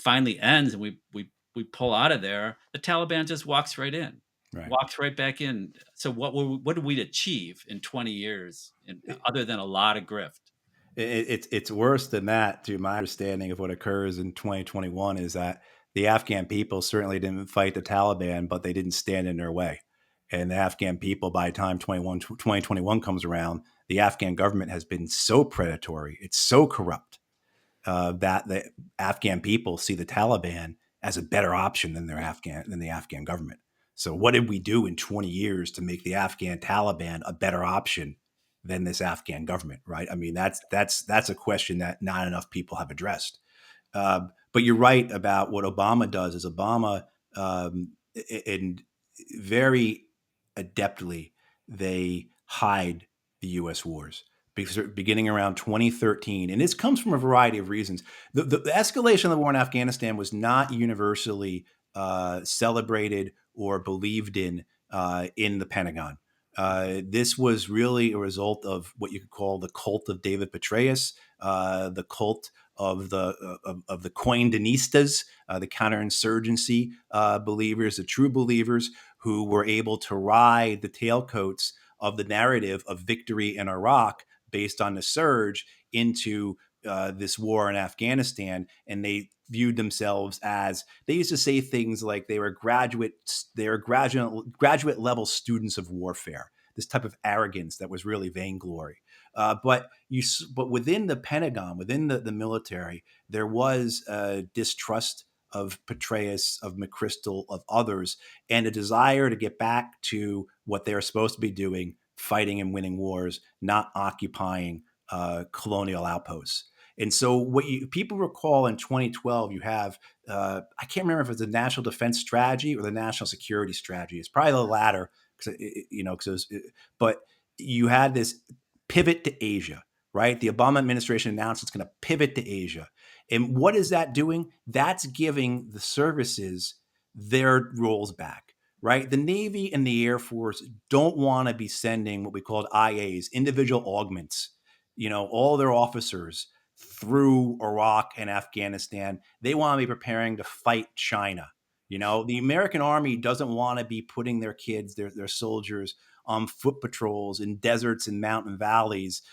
finally ends and we pull out of there, the Taliban just walks right in, Right. walks right back in. So what did we achieve in 20 years, other than a lot of grift? It's worse than that. To my understanding of what occurs in 2021 is that the Afghan people certainly didn't fight the Taliban, but they didn't stand in their way. And the Afghan people, by the time 2021 comes around, the Afghan government has been so predatory, it's so corrupt, that the Afghan people see the Taliban as a better option than the Afghan government. So what did we do in 20 years to make the Afghan Taliban a better option than this Afghan government, right? I mean, that's a question that not enough people have addressed. But you're right about what Obama does. Is Obama and very adeptly they hide the U.S. wars because beginning around 2013, and this comes from a variety of reasons. The escalation of the war in Afghanistan was not universally celebrated or believed in the Pentagon. This was really a result of what you could call the cult of David Petraeus, the cult of the Coindinistas, the counterinsurgency believers, the true believers who were able to ride the tailcoats of the narrative of victory in Iraq based on the surge into this war in Afghanistan, and they viewed themselves as, they used to say things like they were graduate level students of warfare. This type of arrogance that was really vainglory. But within the Pentagon, within the military, there was a distrust of Petraeus, of McChrystal, of others, and a desire to get back to what they're supposed to be doing, fighting and winning wars, not occupying colonial outposts. And so what people recall in 2012, you have, I can't remember if it's the national defense strategy or the national security strategy. It's probably the latter, but you had this pivot to Asia, right? The Obama administration announced it's going to pivot to Asia. And what is that doing? That's giving the services their roles back, right? The Navy and the Air Force don't want to be sending what we called IAs, individual augments, all their officers through Iraq and Afghanistan. They want to be preparing to fight China. The American Army doesn't want to be putting their kids, their soldiers, on foot patrols in deserts and mountain valleys,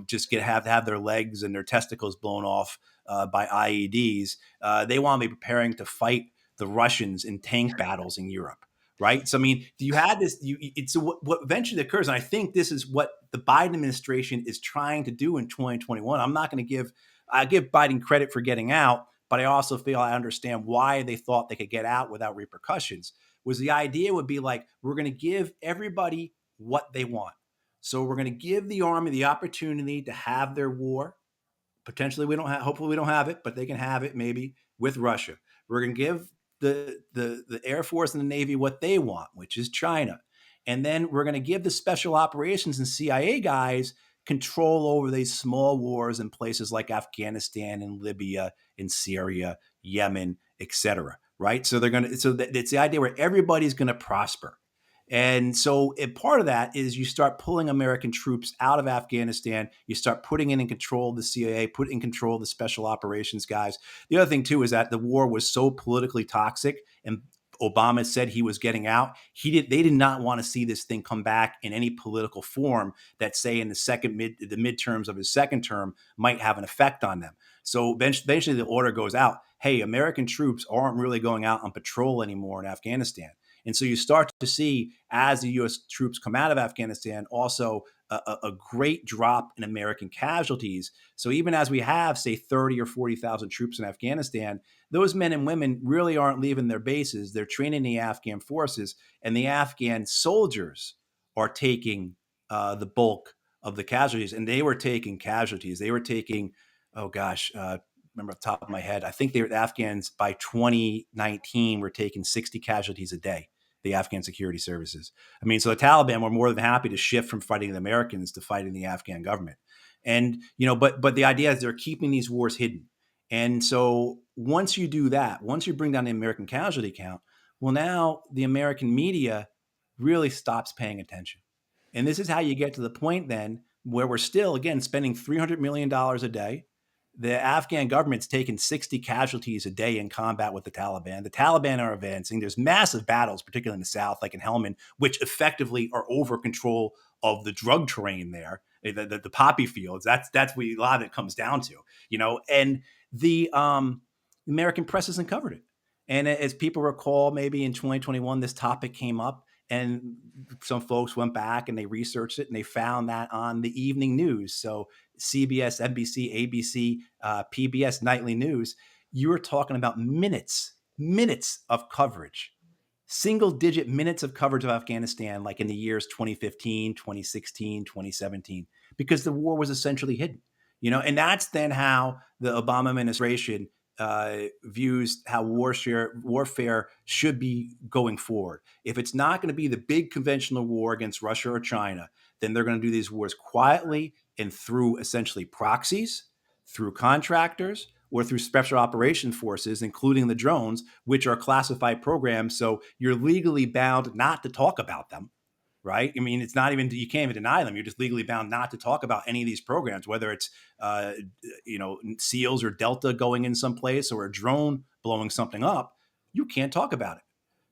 just have their legs and their testicles blown off by IEDs. They want to be preparing to fight the Russians in tank battles in Europe, right? So, I mean, you had this, it's what eventually occurs. And I think this is what the Biden administration is trying to do in 2021. I'm not going to I give Biden credit for getting out, but I also feel I understand why they thought they could get out without repercussions. Was the idea would be like, we're going to give everybody what they want. So we're going to give the Army the opportunity to have their war. Potentially hopefully we don't have it, but they can have it maybe with Russia. We're going to give the Air Force and the Navy what they want, which is China. And then we're going to give the special operations and CIA guys control over these small wars in places like Afghanistan and Libya and Syria, Yemen, etc. Right? So it's the idea where everybody's going to prosper. And so part of that is you start pulling American troops out of Afghanistan. You start putting in control of the CIA, put in control of the special operations guys. The other thing, too, is that the war was so politically toxic, and Obama said he was getting out. They did not want to see this thing come back in any political form that, say, in the midterms of his second term might have an effect on them. So eventually the order goes out. Hey, American troops aren't really going out on patrol anymore in Afghanistan. And so you start to see, as the U.S. troops come out of Afghanistan, also a great drop in American casualties. So even as we have, say, 30 or 40,000 troops in Afghanistan, those men and women really aren't leaving their bases. They're training the Afghan forces, and the Afghan soldiers are taking the bulk of the casualties. And they were taking casualties. They were taking, remember off the top of my head, I think the Afghans by 2019 were taking 60 casualties a day, the Afghan security services. I mean, so the Taliban were more than happy to shift from fighting the Americans to fighting the Afghan government. And, but the idea is they're keeping these wars hidden. And so once you do that, once you bring down the American casualty count, well, now the American media really stops paying attention. And this is how you get to the point then where we're still, again, spending $300 million a day. The Afghan government's taken 60 casualties a day in combat with the Taliban. The Taliban are advancing. There's massive battles, particularly in the south, like in Helmand, which effectively are over control of the drug terrain there, the poppy fields. That's what a lot of it comes down to, and the American press hasn't covered it. And as people recall, maybe in 2021, this topic came up, and some folks went back and they researched it, and they found that on the evening news. So CBS, NBC, ABC, PBS nightly news, you were talking about minutes of coverage, single digit minutes of coverage of Afghanistan, like in the years 2015, 2016, 2017, because the war was essentially hidden. And that's then how the Obama administration views how warfare should be going forward. If it's not going to be the big conventional war against Russia or China, then they're going to do these wars quietly and through essentially proxies, through contractors, or through special operation forces, including the drones, which are classified programs. So you're legally bound not to talk about them, right? I mean, it's not even, you can't even deny them. You're just legally bound not to talk about any of these programs, whether it's, SEALs or Delta going in someplace or a drone blowing something up. You can't talk about it.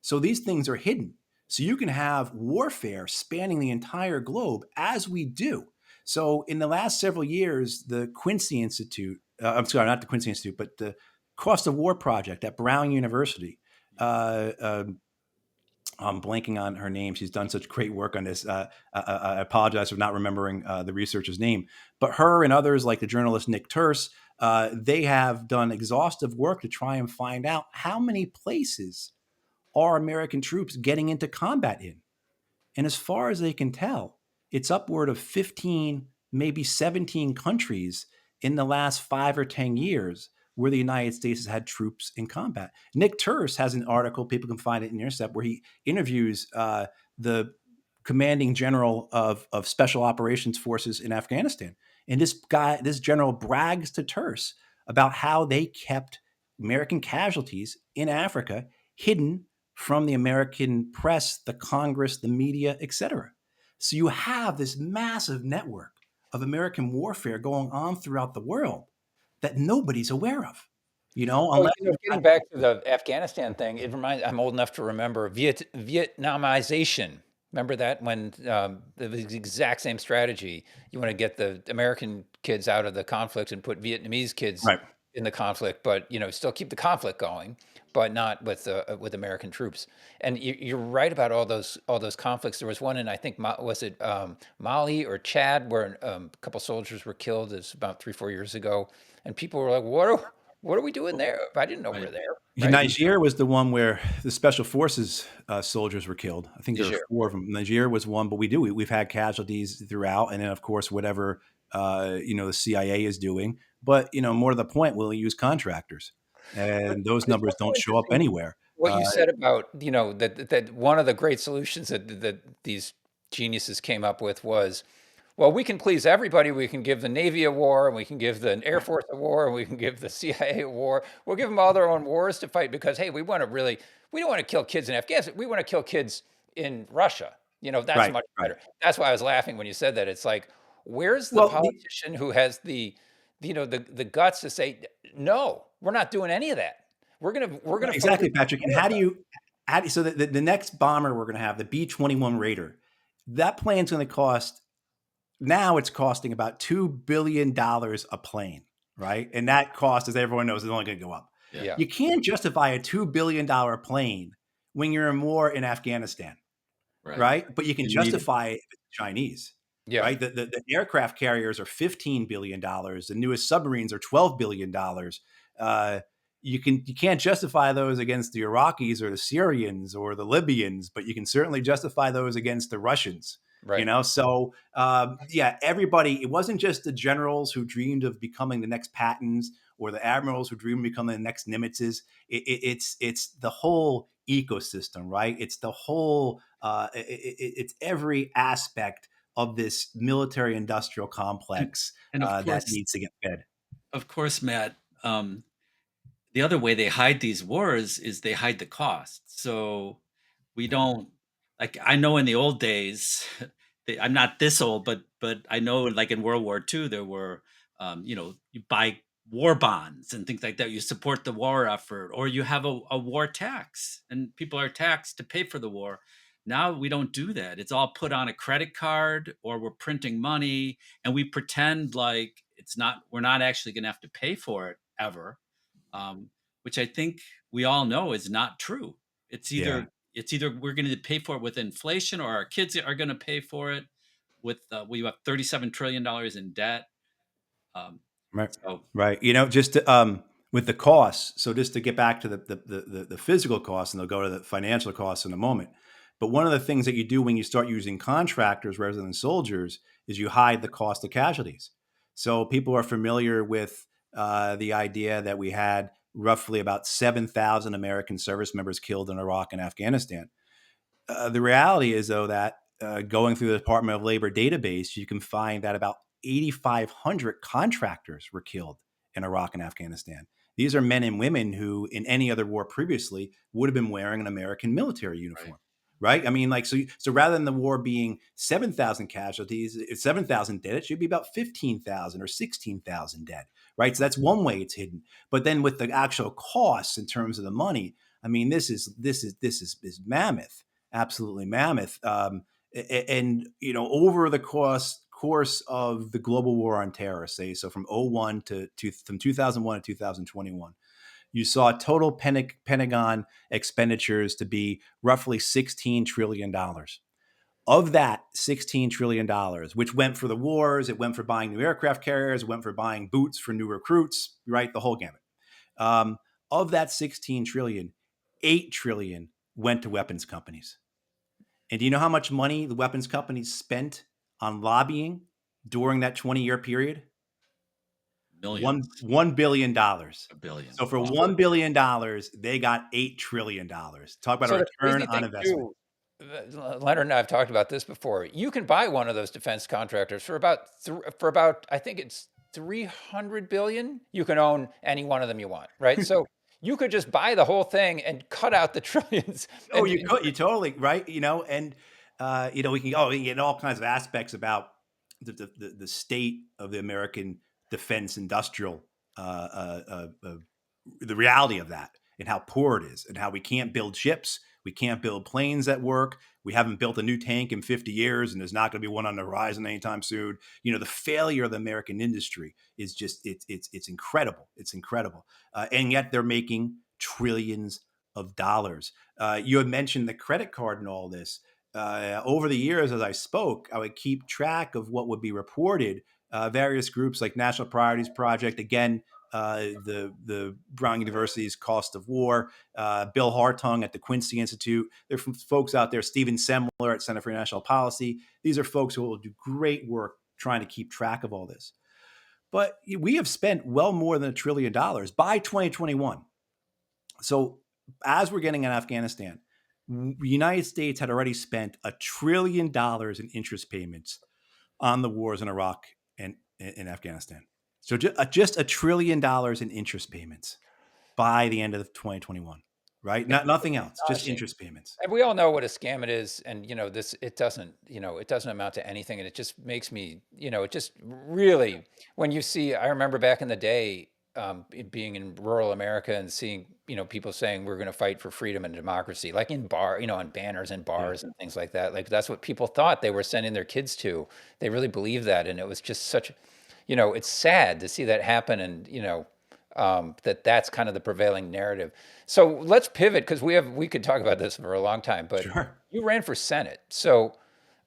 So these things are hidden. So you can have warfare spanning the entire globe as we do. So in the last several years, the Quincy Institute, I'm sorry, not the Quincy Institute, but the Cost of War Project at Brown University, I'm blanking on her name. She's done such great work on this. I apologize for not remembering the researcher's name, but her and others like the journalist Nick Terse, they have done exhaustive work to try and find out how many places are American troops getting into combat in. And as far as they can tell, it's upward of 15, maybe 17 countries in the last 5 or 10 years where the United States has had troops in combat. Nick Terse has an article, people can find it in Intercept, where he interviews the commanding general of special operations forces in Afghanistan. And this general brags to Terse about how they kept American casualties in Africa hidden from the American press, the Congress, the media, etc. So you have this massive network of American warfare going on throughout the world that nobody's aware of. Well, Unless you've getting got, back to the Afghanistan thing, it reminds. I'm old enough to remember Vietnamization. Remember that when it was the exact same strategy. You want to get the American kids out of the conflict and put Vietnamese kids right. in the conflict, but still keep the conflict going, but not with American troops. And you're right about all those conflicts. There was one in, I think, was it Mali or Chad, where a couple soldiers were killed. It's about 3-4 years ago, and people were like, what are we doing there? I didn't know we're Right. there, right? Niger was the one where the special forces soldiers were killed. I think there were Niger. 4 of them. Niger was one, but we've had casualties throughout, and then of course whatever the CIA is doing. But more to the point, we'll use contractors, But and those it's numbers also don't show up interesting anywhere. what you said about, that one of the great solutions that these geniuses came up with was, well, we can please everybody. We can give the Navy a war, and we can give the Air Force a war, and we can give the CIA a war. We'll give them all their own wars to fight because, hey, we don't want to kill kids in Afghanistan. We want to kill kids in Russia. That's Right, much right. better. That's why I was laughing when you said that. It's like, where's the Well, politician who has the guts to say, no, we're not doing any of that. We're gonna focus exactly, Patrick. on And America. so the next bomber we're going to have, the B-21 Raider, that plane's going to cost. Now it's costing about $2 billion a plane, right? And that cost, as everyone knows, is only going to go up. Yeah. Yeah, You can't justify a $2 billion plane when you're in war in Afghanistan, Right. right? But you can You need it. justify it if it's Chinese, yeah, right? The aircraft carriers are $15 billion. The newest submarines are $12 billion. You can't justify those against the Iraqis or the Syrians or the Libyans, but you can certainly justify those against the Russians. right. So yeah, everybody. It wasn't just the generals who dreamed of becoming the next Pattons or the admirals who dreamed of becoming the next Nimitzes. It's the whole ecosystem, right? It's the whole. It's every aspect of this military industrial And complex and that needs to get fed. of course, Matt, the other way they hide these wars is they hide the cost. So we don't, like, I know in the old days, I'm not this old, but I know like in World War II there were you buy war bonds and things like that. You support the war effort, or you have a war tax, and people are taxed to pay for the war. Now we don't do that. It's all put on a credit card, or we're printing money, and we pretend like we're not actually going to have to pay for it ever, which I think we all know is not true. It's Yeah, either we're going to pay for it with inflation, or our kids are going to pay for it with we have $37 trillion in debt. Um, right, so right. Just with the costs. So just to get back to the physical costs, and they'll go to the financial costs in a moment. But one of the things that you do when you start using contractors rather than soldiers is you hide the cost of casualties. So people are familiar with the idea that we had roughly about 7,000 American service members killed in Iraq and Afghanistan. The reality is, though, that going through the Department of Labor database, you can find that about 8,500 contractors were killed in Iraq and Afghanistan. These are men and women who, in any other war previously, would have been wearing an American military uniform. Right. I mean, like, so rather than the war being 7,000 casualties, 7,000 dead, it should be about 15,000 or 16,000 dead. Right. So that's one way it's hidden. But then with the actual costs in terms of the money, I mean, this is mammoth, absolutely mammoth. And over the course of the global war on terror, say, so from 2001 to 2021, you saw total Pentagon expenditures to be roughly $16 trillion. Of that $16 trillion, which went for the wars, it went for buying new aircraft carriers, it went for buying boots for new recruits, right? The whole gamut. Of that 16 trillion, 8 trillion went to weapons companies. And do you know how much money the weapons companies spent on lobbying during that 20-year period? Millions. $1 billion. A billion. So for Wow. $1 billion, they got $8 trillion. Talk about So a the return crazy on thing investment. too, Leonard and I have talked about this before. You can buy one of those defense contractors for about I think it's 300 billion. You can own any one of them you want, right? So you could just buy the whole thing and cut out the trillions. Oh, And you could, you totally right. And we can get all kinds of aspects about the state of the American defense industrial, the reality of that, and how poor it is, and how we can't build ships, we can't build planes that work. We haven't built a new tank in 50 years, and there's not going to be one on the horizon anytime soon. The failure of the American industry is just it's incredible. It's incredible, and yet they're making trillions of dollars. You had mentioned the credit card and all this. Over the years, as I spoke, I would keep track of what would be reported. Various groups like National Priorities Project, again, the Brown University's Cost of War, Bill Hartung at the Quincy Institute. There are folks out there, Stephen Semler at Center for International Policy. These are folks who will do great work trying to keep track of all this. But we have spent well more than $1 trillion by 2021. So as we're getting in Afghanistan, the United States had already spent $1 trillion in interest payments on the wars in Iraq and in Afghanistan. So just $1 trillion in interest payments by the end of 2021, right? Nothing else, just interest payments. And we all know what a scam it is, and it doesn't amount to anything, and it just makes me, it just really, when you see, I remember back in the day, being in rural America and seeing, people saying we're going to fight for freedom and democracy, like in on banners and bars and things like that. Like that's what people thought they were sending their kids to. They really believed that, and it was just such, it's sad to see that happen, and that's kind of the prevailing narrative. So let's pivot because we could talk about this for a long time. But Sure. you ran for Senate, so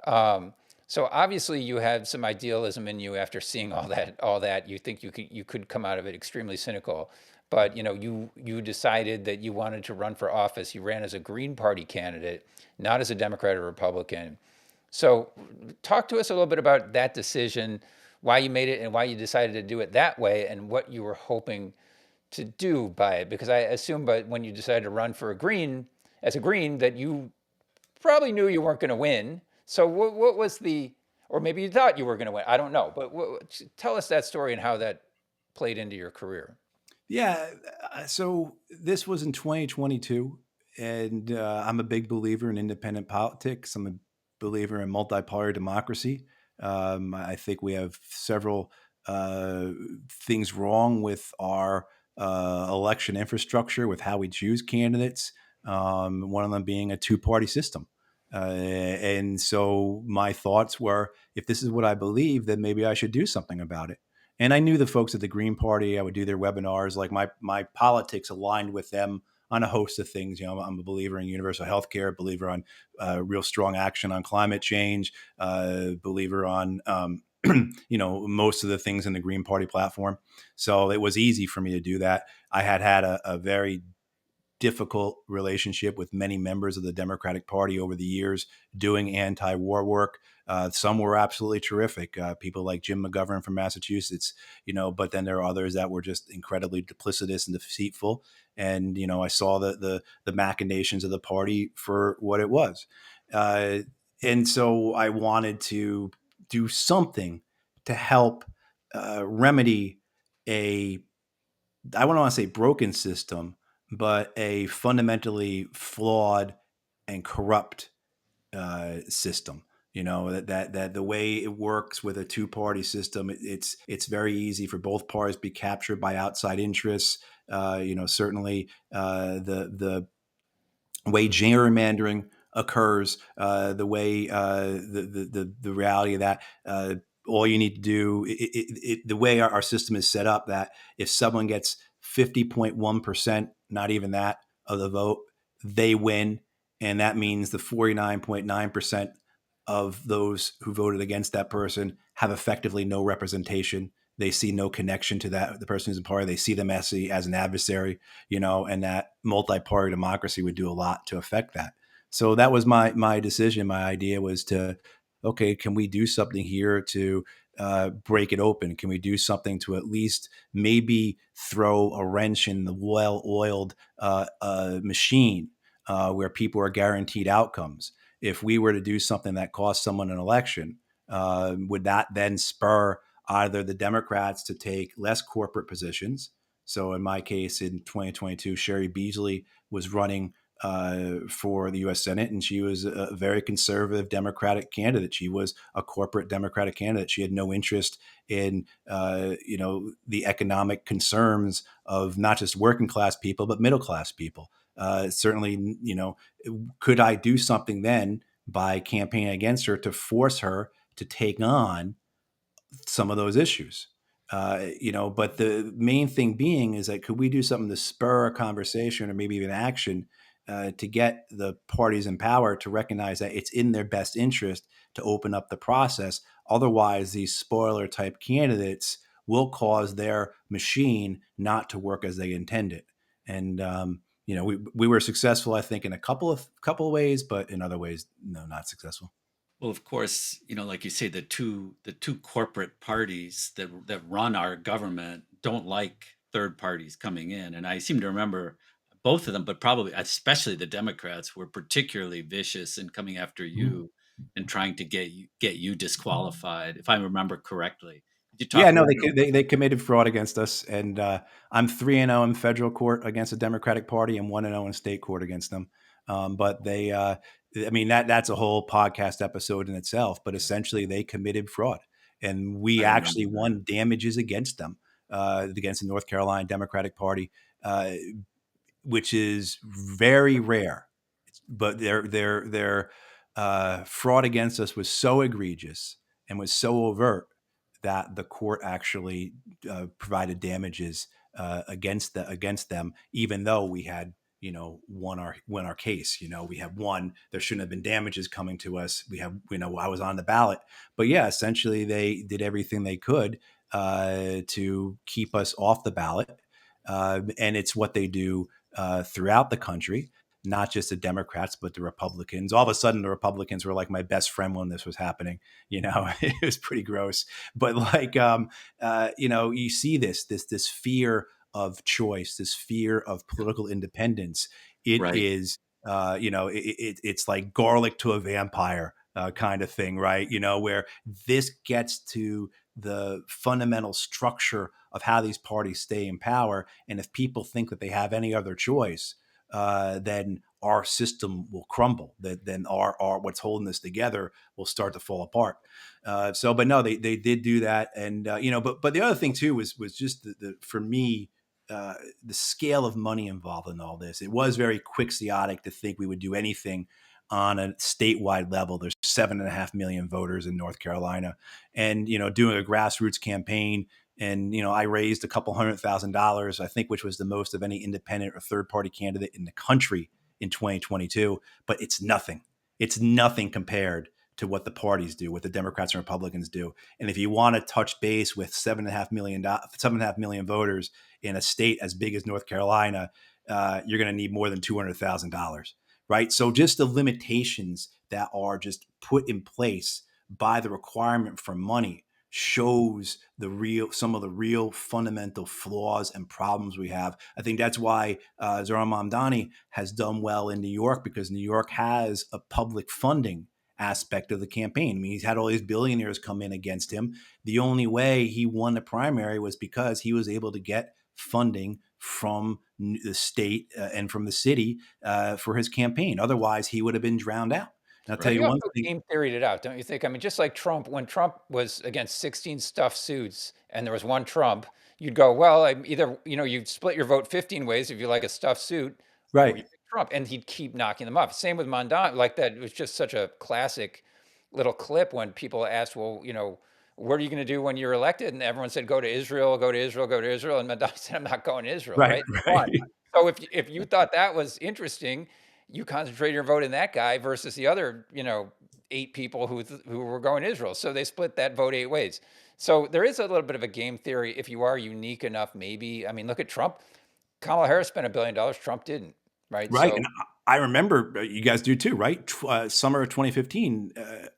obviously you had some idealism in you after seeing all that. All that you think you could come out of it extremely cynical. But you decided that you wanted to run for office. You ran as a Green Party candidate, not as a Democrat or Republican. So talk to us a little bit about that decision, why you made it and why you decided to do it that way, and what you were hoping to do by it. Because I assume, but when you decided to run for as a Green, that you probably knew you weren't going to win. So what was or maybe you thought you were going to win. I don't know. But tell us that story and how that played into your career. Yeah. So this was in 2022, and I'm a big believer in independent politics. I'm a believer in multiparty democracy. I think we have several things wrong with our election infrastructure, with how we choose candidates. One of them being a two-party system. And so my thoughts were, if this is what I believe, then maybe I should do something about it. And I knew the folks at the Green Party. I would do their webinars. Like my politics aligned with them on a host of things. I'm a believer in universal health care, believer on real strong action on climate change, believer on most of the things in the Green Party platform. So it was easy for me to do that. I had a very difficult relationship with many members of the Democratic Party over the years doing anti-war work. Some were absolutely terrific. People like Jim McGovern from Massachusetts, but then there are others that were just incredibly duplicitous and deceitful. And, I saw the machinations of the party for what it was. And so I wanted to do something to help remedy a I don't want to say broken system, but a fundamentally flawed and corrupt system. That the way it works with a two-party system, it's very easy for both parties to be captured by outside interests. Certainly the way gerrymandering occurs, the way the reality of that. All you need to do, the way our system is set up, that if someone gets 50.1%, not even that, of the vote, they win. And that means the 49.9% of those who voted against that person have effectively no representation. They see no connection to the person who's in power. They see them as an adversary, and that multi-party democracy would do a lot to affect that. So that was my decision. My idea was to, okay, can we do something here to break it open? Can we do something to at least maybe throw a wrench in the well-oiled machine where people are guaranteed outcomes? If we were to do something that cost someone an election, would that then spur either the Democrats to take less corporate positions? So in my case, in 2022, Sherry Beasley was running for the U.S. Senate, and she was a very conservative Democratic candidate. She was a corporate Democratic candidate. She had no interest in, the economic concerns of not just working class people, but middle class people. Certainly, could I do something then by campaigning against her to force her to take on some of those issues? But the main thing being is that could we do something to spur a conversation or maybe even action to get the parties in power to recognize that it's in their best interest to open up the process? Otherwise, these spoiler type candidates will cause their machine not to work as they intended. And we were successful, I think, in a couple of ways, but in other ways, no, not successful. Well, of course, like you say, the two corporate parties that run our government don't like third parties coming in, and I seem to remember both of them, but probably especially the Democrats were particularly vicious in coming after you and trying to get you disqualified, if I remember correctly. Could you Yeah, talk a no, little bit? they committed fraud against us, and I'm 3-0 in federal court against the Democratic Party and 1-0 in state court against them. But I mean, that's a whole podcast episode in itself. But essentially, they committed fraud, and we I remember actually that. won damages against them, against the North Carolina Democratic Party, uh, which is very rare. But their fraud against us was so egregious and was so overt that the court actually provided damages against them, even though we had won our case. We have won. There shouldn't have been damages coming to us. We have I was on the ballot, but yeah, essentially they did everything they could to keep us off the ballot, and it's what they do throughout the country, not just the Democrats, but the Republicans. All of a sudden, the Republicans were like my best friend when this was happening. It was pretty gross. But like, you see this fear of choice, this fear of political independence. It Right. is, it's like garlic to a vampire kind of thing, right? Where this gets to the fundamental structure of how these parties stay in power. And if people think that they have any other choice, then our system will crumble. That then our what's holding us together will start to fall apart. But no, they did do that, and but the other thing too was just the for me. The scale of money involved in all this. It was very quixotic to think we would do anything on a statewide level. There's 7.5 million voters in North Carolina, and doing a grassroots campaign. And I raised a couple $100,000, I think, which was the most of any independent or third party candidate in the country in 2022. But it's nothing. It's nothing compared to what the parties do, what the Democrats and Republicans do. And if you want to touch base with 7.5 million voters in a state as big as North Carolina, you're going to need more than $200,000, right? So just the limitations that are just put in place by the requirement for money shows some of the real fundamental flaws and problems we have. I think that's why Zohran Mamdani has done well in New York, because New York has a public funding aspect of the campaign. I mean, he's had all these billionaires come in against him. The only way he won the primary was because he was able to get funding from the state and from the city for his campaign. Otherwise, he would have been drowned out. And I'll tell Right, you you one also thing. game theoried it out, don't you think? I mean, just like Trump, when Trump was against 16 stuffed suits and there was one Trump, you'd go, well, I'm either, you'd split your vote 15 ways if you like a stuffed suit, or you Right. pick Trump, and he'd keep knocking them off. Same with Mondant, like that. It was just such a classic little clip when people asked, well, what are you going to do when you're elected? And everyone said, go to Israel, go to Israel, go to Israel. And Mondant said, I'm not going to Israel, Right. right? And he Right. won. So if you thought that was interesting, you concentrate your vote in that guy versus the other, 8 people who were going to Israel. So they split that vote 8 ways. So there is a little bit of a game theory. If you are unique enough, maybe. I mean, look at Trump. Kamala Harris spent $1 billion. Trump didn't, right? Right. So And I remember, you guys do too, right? Summer of 2015.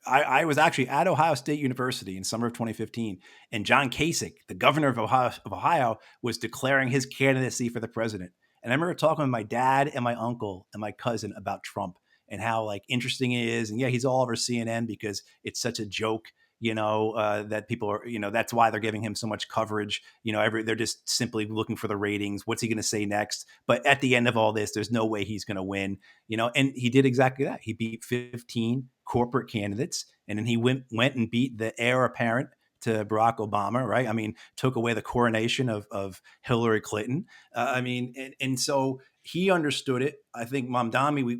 I was actually at Ohio State University in summer of 2015, and John Kasich, the governor of Ohio, was declaring his candidacy for the president. And I remember talking with my dad and my uncle and my cousin about Trump and how like interesting it is. And yeah, he's all over CNN because it's such a joke, that people are, that's why they're giving him so much coverage. They're just simply looking for the ratings. What's he going to say next? But at the end of all this, there's no way he's going to win, and he did exactly that. He beat 15 corporate candidates, and then he went and beat the heir apparent to Barack Obama, right? I mean, took away the coronation of Hillary Clinton. And so he understood it. I think Mamdani,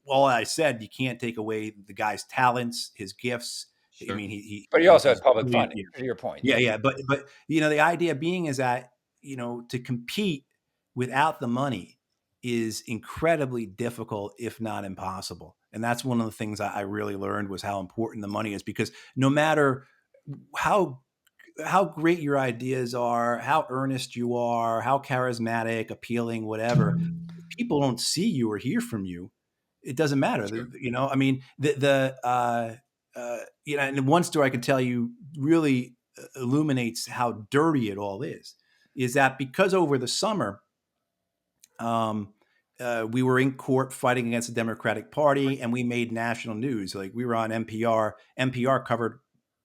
all I said, you can't take away the guy's talents, his gifts. I Sure. mean, but he also had he's public brilliant. funding, to your point. Yeah, Yeah. yeah, but the idea being is that to compete without the money is incredibly difficult, if not impossible. And that's one of the things I really learned, was how important the money is, because no matter how great your ideas are, how earnest you are, how charismatic, appealing, whatever, if people don't see you or hear from you, it doesn't matter. Sure. I mean, and one story I could tell you really illuminates how dirty it all is that because over the summer, we were in court fighting against the Democratic Party, and we made national news. Like, we were on NPR. NPR covered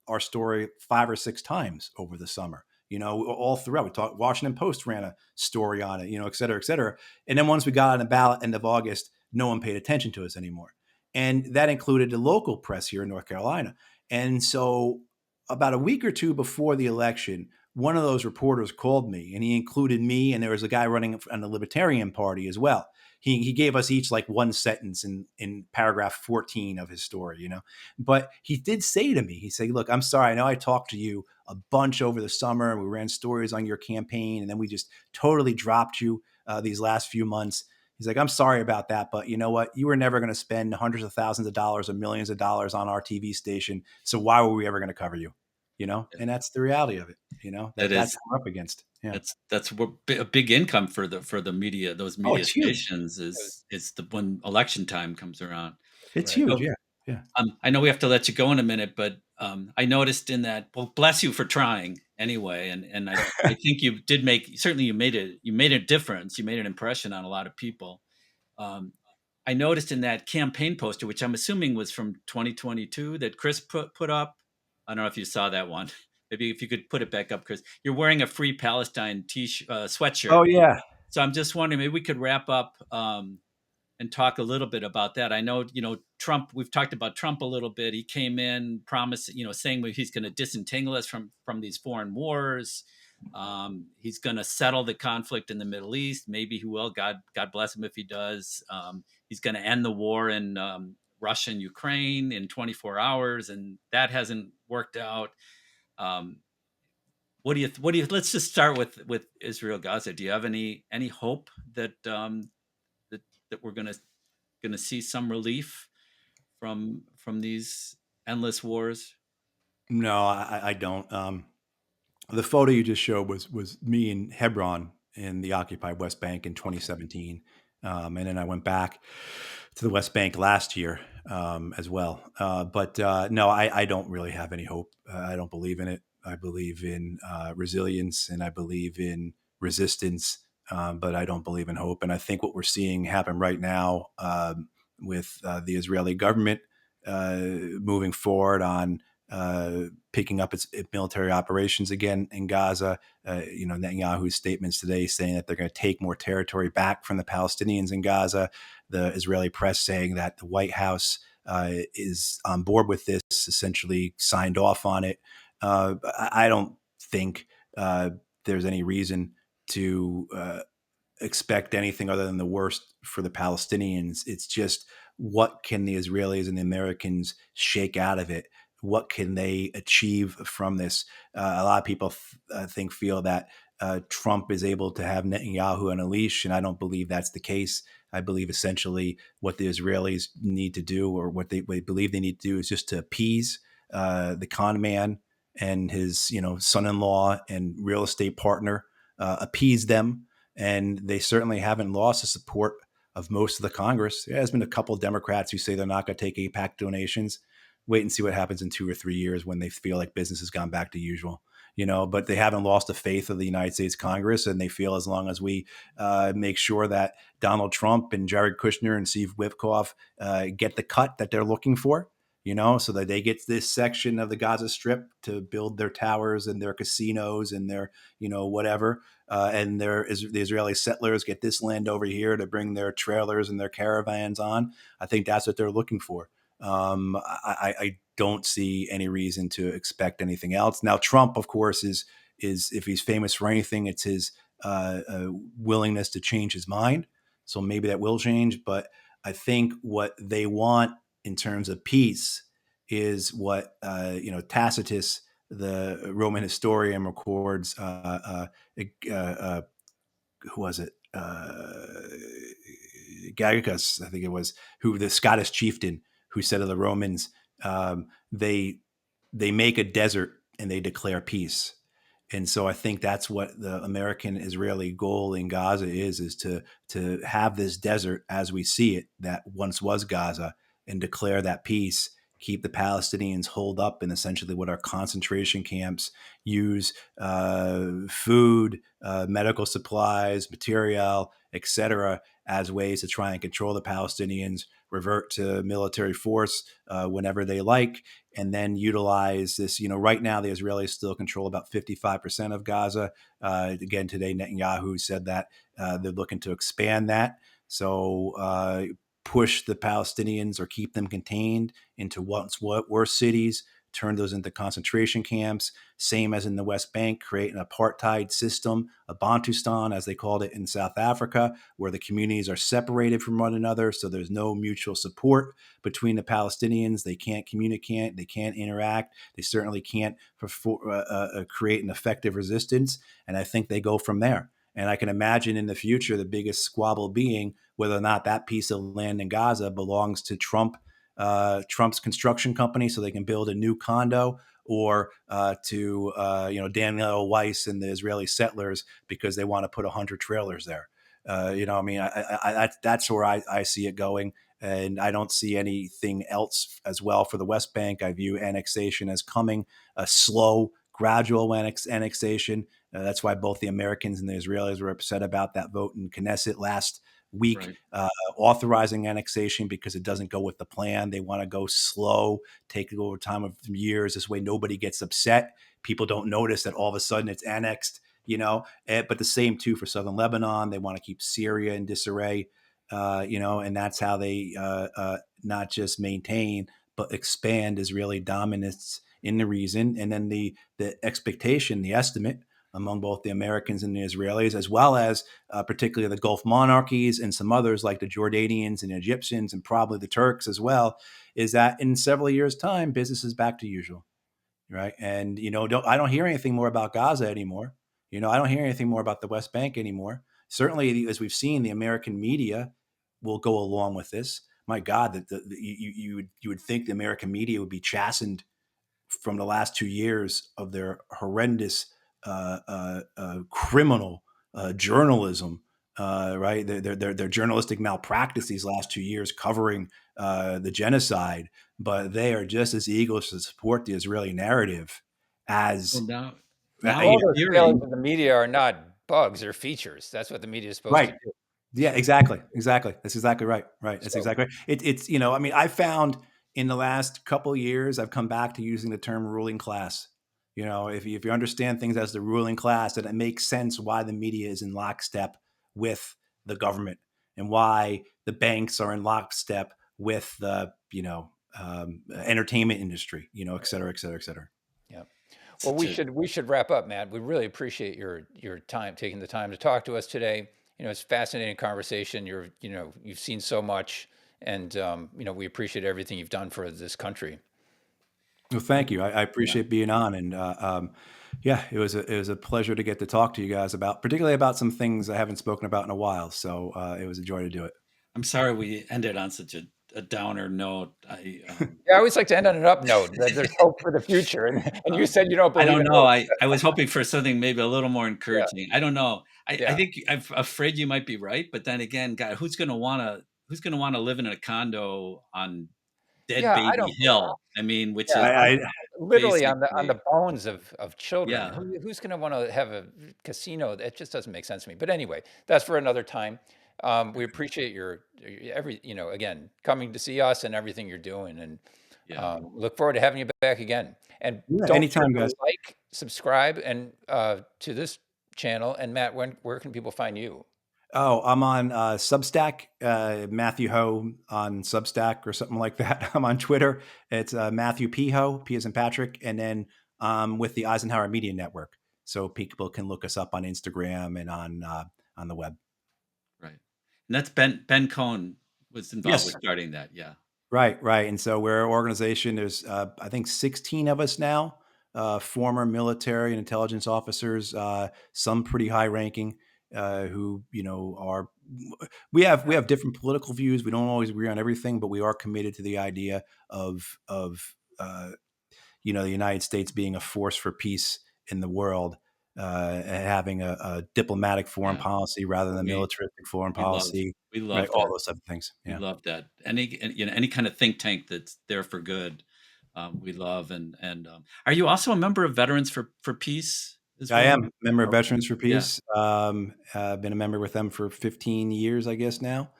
our story 5 or 6 times over the summer. All throughout. We talked. Washington Post ran a story on it. Et cetera, et cetera. And then once we got on the ballot end of August, no one paid attention to us anymore, and that included the local press here in North Carolina. And so, about a week or two before the election, one of those reporters called me, and he included me, and there was a guy running on the Libertarian Party as well. He gave us each like one sentence in paragraph 14 of his story, But he did say to me, he said, "Look, I'm sorry. I know I talked to you a bunch over the summer. We ran stories on your campaign, and then we just totally dropped you these last few months." He's like, "I'm sorry about that, but you know what? You were never going to spend hundreds of thousands of dollars or millions of dollars on our TV station. So why were we ever going to cover you?" Yeah. And that's the reality of it. That That's is what we're up against. Yeah. that's what a big income for the media. Those Oh, media it's huge. stations is the when election time comes around. It's Right. huge. So Yeah. Yeah. I know we have to let you go in a minute, but I noticed in that. Well, bless you for trying anyway, and I think you did make certainly you made a difference. You made an impression on a lot of people. Um, I noticed in that campaign poster, which I'm assuming was from 2022, that Chris put up. I don't know if you saw that one. Maybe if you could put it back up, Chris. You're wearing a Free Palestine sweatshirt. Oh yeah. So I'm just wondering, maybe we could wrap up and talk a little bit about that. I know, Trump. We've talked about Trump a little bit. He came in, promised, saying he's going to disentangle us from these foreign wars. He's going to settle the conflict in the Middle East. Maybe he will. God bless him if he does. He's going to end the war in Russia and Ukraine in 24 hours, and that hasn't worked out. Um, Let's just start with Israel Gaza. Do you have any hope that that we're going to see some relief from these endless wars? No, I don't. The photo you just showed was me in Hebron in the occupied West Bank in Okay. 2017, and then I went back to the West Bank last year as well. But no, I don't really have any hope. I don't believe in it. I believe in resilience and I believe in resistance, but I don't believe in hope. And I think what we're seeing happen right now with the Israeli government moving forward on picking up its military operations again in Gaza. Netanyahu's statements today saying that they're going to take more territory back from the Palestinians in Gaza. The Israeli press saying that the White House is on board with this, essentially signed off on it. I don't think there's any reason to expect anything other than the worst for the Palestinians. It's just what can the Israelis and the Americans shake out of it? What can they achieve from this? A lot of people feel that Trump is able to have Netanyahu on a leash, and I don't believe that's the case. I believe essentially what the Israelis need to do, or what they believe they need to do, is just to appease the con man and his, son-in-law and real estate partner, appease them, and they certainly haven't lost the support of most of the Congress. There has been a couple of Democrats who say they're not going to take AIPAC donations. Wait and see what happens in 2 or 3 years when they feel like business has gone back to usual. But they haven't lost the faith of the United States Congress, and they feel as long as we make sure that Donald Trump and Jared Kushner and Steve Witkoff get the cut that they're looking for, so that they get this section of the Gaza Strip to build their towers and their casinos and their, whatever. And the Israeli settlers get this land over here to bring their trailers and their caravans on. I think that's what they're looking for. I don't see any reason to expect anything else. Now, Trump, of course, is if he's famous for anything, it's his willingness to change his mind. So maybe that will change. But I think what they want in terms of peace is what Tacitus, the Roman historian, records. Who was it? Gagicus, I think it was, who the Scottish chieftain who said of the Romans, they make a desert and they declare peace. And so I think that's what the American Israeli goal in Gaza is to have this desert as we see it, that once was Gaza, and declare that peace, keep the Palestinians holed up in essentially what are concentration camps, use food, medical supplies, material, etc., as ways to try and control the Palestinians, revert to military force whenever they like, and then utilize this. Right now the Israelis still control about 55% of Gaza. Again, today Netanyahu said that they're looking to expand that. So push the Palestinians or keep them contained into what were cities, turn those into concentration camps, same as in the West Bank, create an apartheid system, a Bantustan, as they called it in South Africa, where the communities are separated from one another. So there's no mutual support between the Palestinians. They can't communicate. They can't interact. They certainly can't create an effective resistance. And I think they go from there. And I can imagine in the future, the biggest squabble being whether or not that piece of land in Gaza belongs to Trump's construction company, so they can build a new condo, or to Daniel Weiss and the Israeli settlers because they want to put 100 trailers there. That's where I see it going. And I don't see anything else as well for the West Bank. I view annexation as coming, a slow, gradual annexation. That's why both the Americans and the Israelis were upset about that vote in Knesset last week, Right. authorizing annexation because it doesn't go with the plan. They want to go slow, take it over time of years. This way, nobody gets upset. People don't notice that all of a sudden it's annexed, But the same too for southern Lebanon. They want to keep Syria in disarray, and that's how they not just maintain but expand Israeli dominance in the region. And then the expectation, the estimate among both the Americans and the Israelis, as well as particularly the Gulf monarchies and some others like the Jordanians and Egyptians and probably the Turks as well, is that in several years' time, business is back to usual, right? And I don't hear anything more about Gaza anymore. I don't hear anything more about the West Bank anymore. Certainly, as we've seen, the American media will go along with this. my God, you would think the American media would be chastened from the last 2 years of their horrendous criminal journalism, right? Their journalistic malpractice these last 2 years covering the genocide, but they are just as eager to support the Israeli narrative as Well, now you in All know, those theory, failings of the media are not bugs, they're features. That's what the media is supposed to right. do. Yeah, exactly. Exactly. That's exactly right. Right. That's So exactly right. It's, I mean, I found in the last couple of years, I've come back to using the term ruling class. If you understand things as the ruling class, then it makes sense why the media is in lockstep with the government and why the banks are in lockstep with the, entertainment industry, et cetera, et cetera, et cetera. yeah. Well, such a we should wrap up, Matt. We really appreciate your time, taking the time to talk to us today. It's a fascinating conversation. You've seen so much, and we appreciate everything you've done for this country. Well, thank you. I yeah. appreciate being on, and yeah, it was a pleasure to get to talk to you guys particularly about some things I haven't spoken about in a while. So it was a joy to do it. I'm sorry we ended on such a downer note. Yeah, I always like to end on an up note that there's hope for the future. And you Um, said you don't I believe don't in know. hope. I was hoping for something maybe a little more Yeah, encouraging. I don't know. I yeah, think I'm afraid you might be right, but then again, God, who's gonna wanna live in a condo on Dead yeah. I Baby don't. Hill? I mean, which Yeah, is I literally on the basically, bones of children. yeah. Who's going to want to have a casino? That just doesn't make sense to me. But anyway, that's for another time. We appreciate again coming to see us and everything you're doing, and Yeah. look forward to having you back again. And yeah, don't forget anytime, guys. to like, subscribe, and to this channel. And Matt, where can people find you? Oh, I'm on Substack, Matthew Ho on Substack or something like that. I'm on Twitter. It's Matthew P Ho, P as in Patrick, and then with the Eisenhower Media Network, so people can look us up on Instagram and on the web. Right. And that's Ben Cohn was involved with Yes. starting that. Yeah. Right, right. And so we're an organization. There's, I think, 16 of us now, former military and intelligence officers, some pretty high ranking, who, are, we have different political views. We don't always agree on everything, but we are committed to the idea of the United States being a force for peace in the world, and having a diplomatic foreign Yeah. policy rather than We militaristic foreign we love policy, we right? love All that. those type of things. We Yeah. love that. Any kind of think tank that's there for good, we love. And are you also a member of Veterans for Peace as I well? am a member of Okay. Veterans for Yeah. Peace. I've been a member with them for 15 years, I guess now.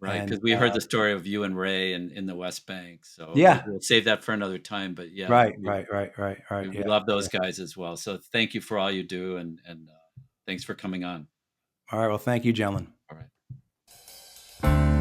Right. And Because we heard the story of you and Ray in the West Bank. So yeah, we'll save that for another time. But yeah, right, right, right, right, right. we Yeah, love yeah. those guys as well. So thank you for all you do, and thanks for coming on. All right. Well, thank you, gentlemen. All right.